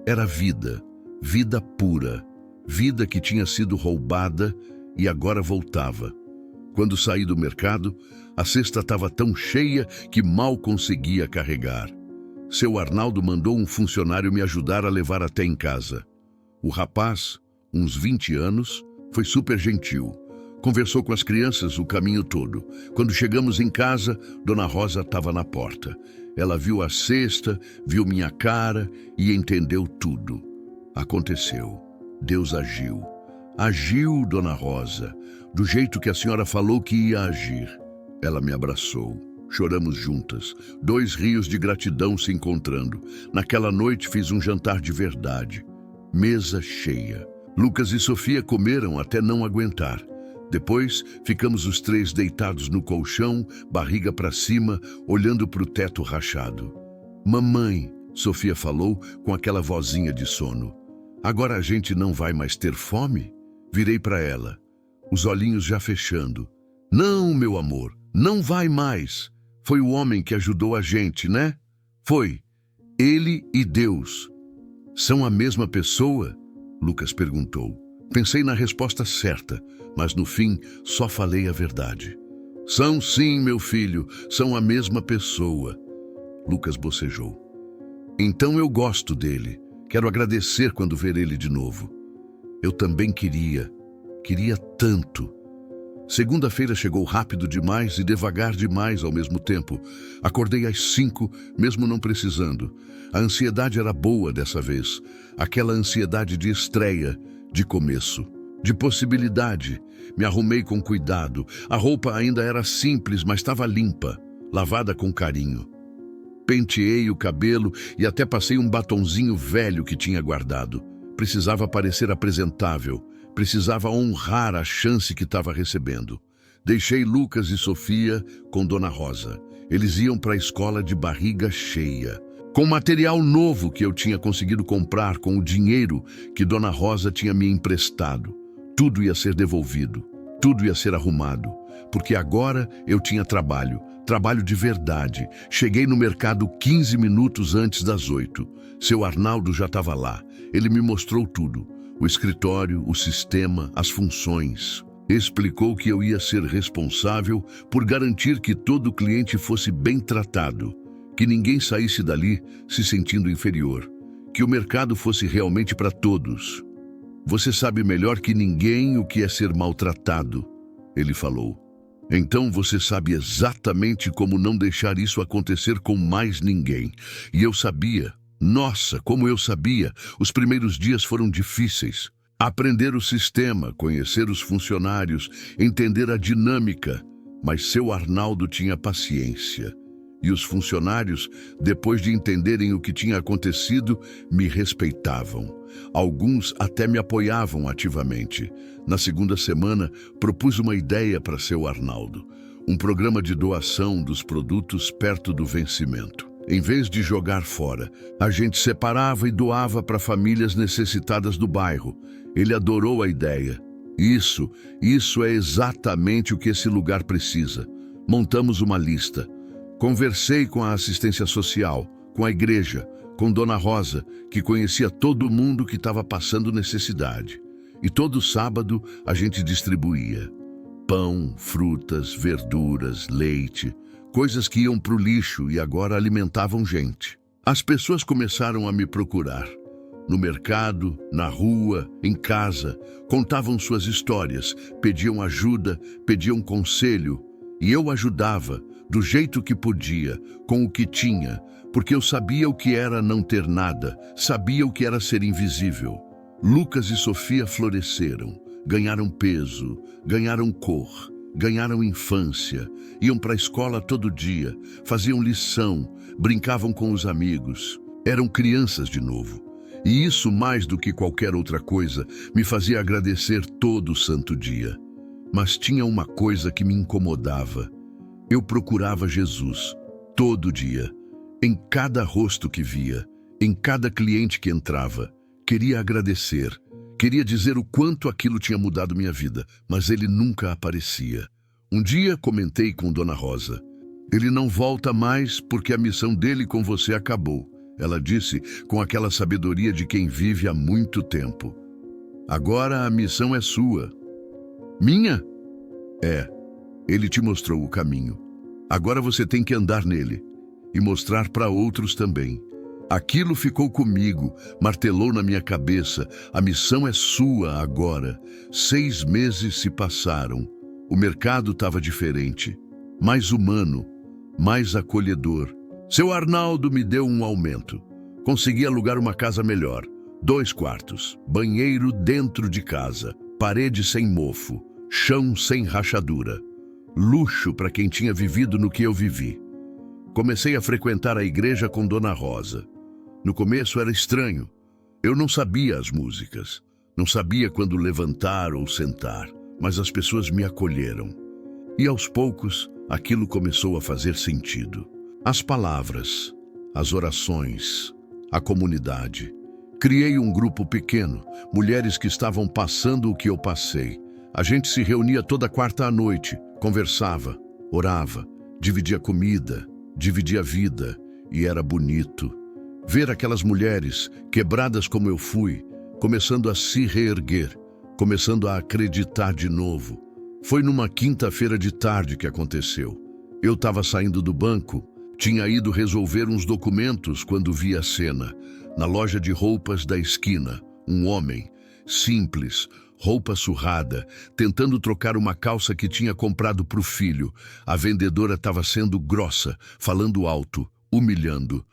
Era vida, vida pura, vida que tinha sido roubada e agora voltava. Quando saí do mercado, a cesta estava tão cheia que mal conseguia carregar. Seu Arnaldo mandou um funcionário me ajudar a levar até em casa. O rapaz, uns 20 anos, foi super gentil. Conversou com as crianças o caminho todo. Quando chegamos em casa, Dona Rosa estava na porta. Ela viu a cesta, viu minha cara e entendeu tudo. Aconteceu. Deus agiu. Agiu, Dona Rosa, do jeito que a senhora falou que ia agir. Ela me abraçou. Choramos juntas, 2 rios de gratidão se encontrando. Naquela noite fiz um jantar de verdade. Mesa cheia. Lucas e Sofia comeram até não aguentar. Depois, ficamos os 3 deitados no colchão, barriga para cima, olhando para o teto rachado. Mamãe, Sofia falou com aquela vozinha de sono. Agora a gente não vai mais ter fome? Virei para ela, os olhinhos já fechando. Não, meu amor, não vai mais. Foi o homem que ajudou a gente, né? Foi. Ele e Deus. São a mesma pessoa? Lucas perguntou. Pensei na resposta certa, mas no fim só falei a verdade. São sim, meu filho, são a mesma pessoa. Lucas bocejou. Então eu gosto dele. Quero agradecer quando ver ele de novo. Eu também queria tanto. Segunda-feira chegou rápido demais e devagar demais ao mesmo tempo. Acordei às 5, mesmo não precisando. A ansiedade era boa dessa vez. Aquela ansiedade de estreia, de começo, de possibilidade. Me arrumei com cuidado. A roupa ainda era simples, mas estava limpa, lavada com carinho. Penteei o cabelo e até passei um batonzinho velho que tinha guardado. Precisava parecer apresentável. Precisava honrar a chance que estava recebendo. Deixei Lucas e Sofia com Dona Rosa. Eles iam para a escola de barriga cheia. Com material novo que eu tinha conseguido comprar com o dinheiro que Dona Rosa tinha me emprestado. Tudo ia ser devolvido. Tudo ia ser arrumado. Porque agora eu tinha trabalho. Trabalho de verdade. Cheguei no mercado 15 minutos antes das 8. Seu Arnaldo já estava lá. Ele me mostrou tudo. O escritório, o sistema, as funções. Explicou que eu ia ser responsável por garantir que todo cliente fosse bem tratado, que ninguém saísse dali se sentindo inferior, que o mercado fosse realmente para todos. Você sabe melhor que ninguém o que é ser maltratado, ele falou. Então você sabe exatamente como não deixar isso acontecer com mais ninguém. E eu sabia, Nossa, como eu sabia, os primeiros dias foram difíceis. Aprender o sistema, conhecer os funcionários, entender a dinâmica. Mas seu Arnaldo tinha paciência. E os funcionários, depois de entenderem o que tinha acontecido, me respeitavam. Alguns até me apoiavam ativamente. Na segunda semana, propus uma ideia para seu Arnaldo. Um programa de doação dos produtos perto do vencimento. Em vez de jogar fora, a gente separava e doava para famílias necessitadas do bairro. Ele adorou a ideia. Isso é exatamente o que esse lugar precisa. Montamos uma lista. Conversei com a assistência social, com a igreja, com Dona Rosa, que conhecia todo mundo que estava passando necessidade. E todo sábado a gente distribuía pão, frutas, verduras, leite, coisas que iam para o lixo e agora alimentavam gente. As pessoas começaram a me procurar. No mercado, na rua, em casa, contavam suas histórias, pediam ajuda, pediam conselho, e eu ajudava, do jeito que podia, com o que tinha, porque eu sabia o que era não ter nada, sabia o que era ser invisível. Lucas e Sofia floresceram, ganharam peso, ganharam cor, ganharam infância, iam para a escola todo dia, faziam lição, brincavam com os amigos, eram crianças de novo. E isso, mais do que qualquer outra coisa, me fazia agradecer todo santo dia. Mas tinha uma coisa que me incomodava. Eu procurava Jesus, todo dia, em cada rosto que via, em cada cliente que entrava. Queria agradecer, queria dizer o quanto aquilo tinha mudado minha vida, mas ele nunca aparecia. Um dia comentei com Dona Rosa. Ele não volta mais porque a missão dele com você acabou. Ela disse com aquela sabedoria de quem vive há muito tempo. Agora a missão é sua. Minha? É. Ele te mostrou o caminho. Agora você tem que andar nele e mostrar para outros também. Aquilo ficou comigo, martelou na minha cabeça. A missão é sua agora. 6 meses se passaram. O mercado estava diferente, mais humano, mais acolhedor. Seu Arnaldo me deu um aumento. Consegui alugar uma casa melhor. 2 quartos, banheiro dentro de casa, parede sem mofo, chão sem rachadura. Luxo para quem tinha vivido no que eu vivi. Comecei a frequentar a igreja com Dona Rosa. No começo era estranho. Eu não sabia as músicas. Não sabia quando levantar ou sentar. Mas as pessoas me acolheram. E aos poucos, aquilo começou a fazer sentido. As palavras, as orações, a comunidade. Criei um grupo pequeno, mulheres que estavam passando o que eu passei. A gente se reunia toda quarta à noite, conversava, orava, dividia comida, dividia vida, e era bonito. Ver aquelas mulheres, quebradas como eu fui, começando a se reerguer, começando a acreditar de novo. Foi numa quinta-feira de tarde que aconteceu. Eu estava saindo do banco, tinha ido resolver uns documentos quando vi a cena. Na loja de roupas da esquina, um homem, simples, roupa surrada, tentando trocar uma calça que tinha comprado para o filho. A vendedora estava sendo grossa, falando alto, humilhando.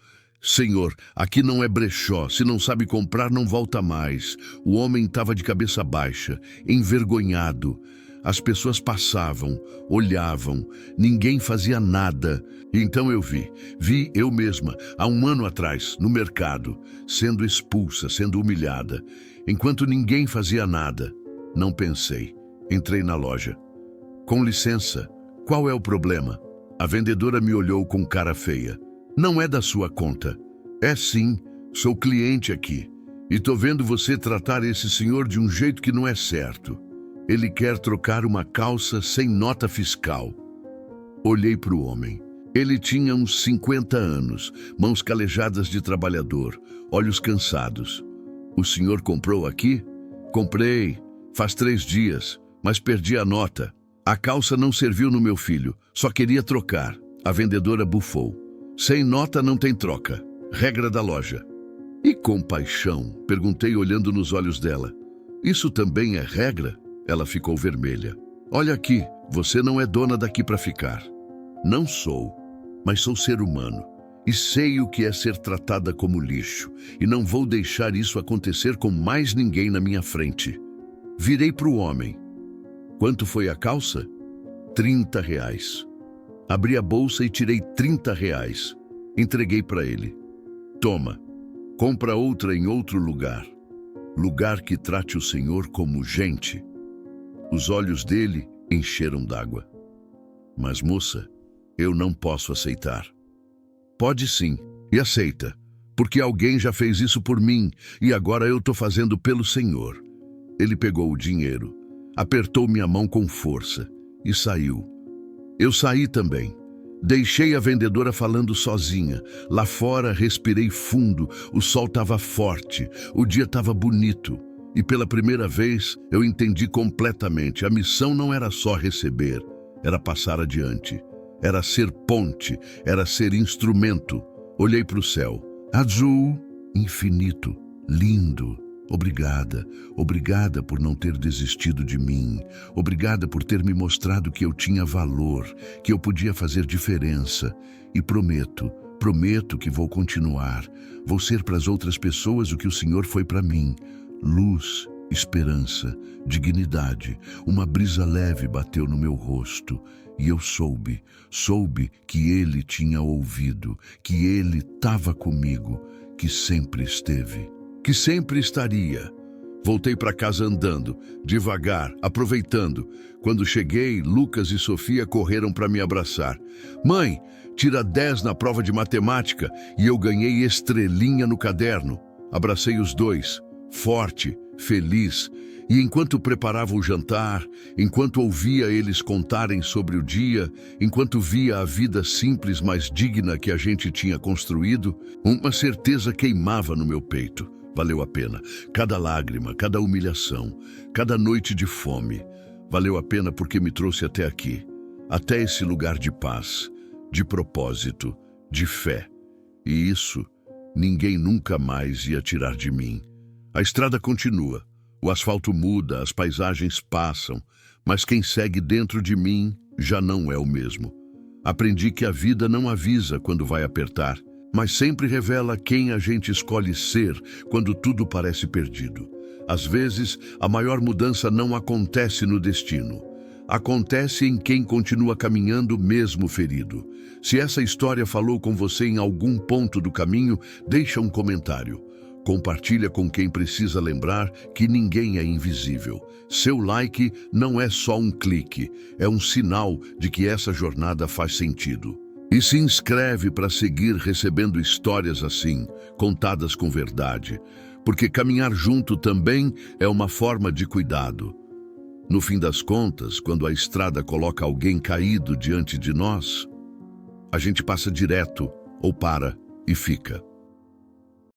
Senhor, aqui não é brechó, se não sabe comprar não volta mais. O homem estava de cabeça baixa, envergonhado. As pessoas passavam, olhavam, ninguém fazia nada. Então eu vi eu mesma, há 1 ano atrás, no mercado, sendo expulsa, sendo humilhada. Enquanto ninguém fazia nada, não pensei. Entrei na loja. Com licença, qual é o problema? A vendedora me olhou com cara feia. Não é da sua conta. É sim, sou cliente aqui. E tô vendo você tratar esse senhor de um jeito que não é certo. Ele quer trocar uma calça sem nota fiscal. Olhei para o homem. Ele tinha uns 50 anos, mãos calejadas de trabalhador, olhos cansados. O senhor comprou aqui? Comprei. Faz 3 dias, mas perdi a nota. A calça não serviu no meu filho, só queria trocar. A vendedora bufou. Sem nota não tem troca. Regra da loja. E compaixão? Perguntei olhando nos olhos dela. Isso também é regra? Ela ficou vermelha. Olha aqui, você não é dona daqui para ficar. Não sou, mas sou ser humano. E sei o que é ser tratada como lixo, e não vou deixar isso acontecer com mais ninguém na minha frente. Virei para o homem. Quanto foi a calça? R$ 30. Abri a bolsa e tirei R$ 30. Entreguei para ele. Toma, compra outra em outro lugar. Lugar que trate o Senhor como gente. Os olhos dele encheram d'água. Mas, moça, eu não posso aceitar. Pode sim, e aceita, porque alguém já fez isso por mim e agora eu estou fazendo pelo Senhor. Ele pegou o dinheiro, apertou minha mão com força e saiu. Eu saí também. Deixei a vendedora falando sozinha. Lá fora respirei fundo, o sol estava forte, o dia estava bonito. E pela primeira vez eu entendi completamente, a missão não era só receber, era passar adiante. Era ser ponte, era ser instrumento. Olhei para o céu. Azul, infinito, lindo. Obrigada, obrigada por não ter desistido de mim. Obrigada por ter me mostrado que eu tinha valor, que eu podia fazer diferença. E prometo que vou continuar. Vou ser para as outras pessoas o que o Senhor foi para mim. Luz, esperança, dignidade. Uma brisa leve bateu no meu rosto. E eu soube que ele tinha ouvido, que ele estava comigo, que sempre esteve, que sempre estaria. Voltei para casa andando, devagar, aproveitando. Quando cheguei, Lucas e Sofia correram para me abraçar. Mãe, tira 10 na prova de matemática e eu ganhei estrelinha no caderno. Abracei os dois, forte, feliz. E enquanto preparava o jantar, enquanto ouvia eles contarem sobre o dia, enquanto via a vida simples, mas digna que a gente tinha construído, uma certeza queimava no meu peito. Valeu a pena. Cada lágrima, cada humilhação, cada noite de fome. Valeu a pena porque me trouxe até aqui, até esse lugar de paz, de propósito, de fé. E isso, ninguém nunca mais ia tirar de mim. A estrada continua. O asfalto muda, as paisagens passam, mas quem segue dentro de mim já não é o mesmo. Aprendi que a vida não avisa quando vai apertar, mas sempre revela quem a gente escolhe ser quando tudo parece perdido. Às vezes, a maior mudança não acontece no destino. Acontece em quem continua caminhando mesmo ferido. Se essa história falou com você em algum ponto do caminho, deixa um comentário. Compartilha com quem precisa lembrar que ninguém é invisível. Seu like não é só um clique, é um sinal de que essa jornada faz sentido. E se inscreve para seguir recebendo histórias assim, contadas com verdade, porque caminhar junto também é uma forma de cuidado. No fim das contas, quando a estrada coloca alguém caído diante de nós, a gente passa direto ou para e fica.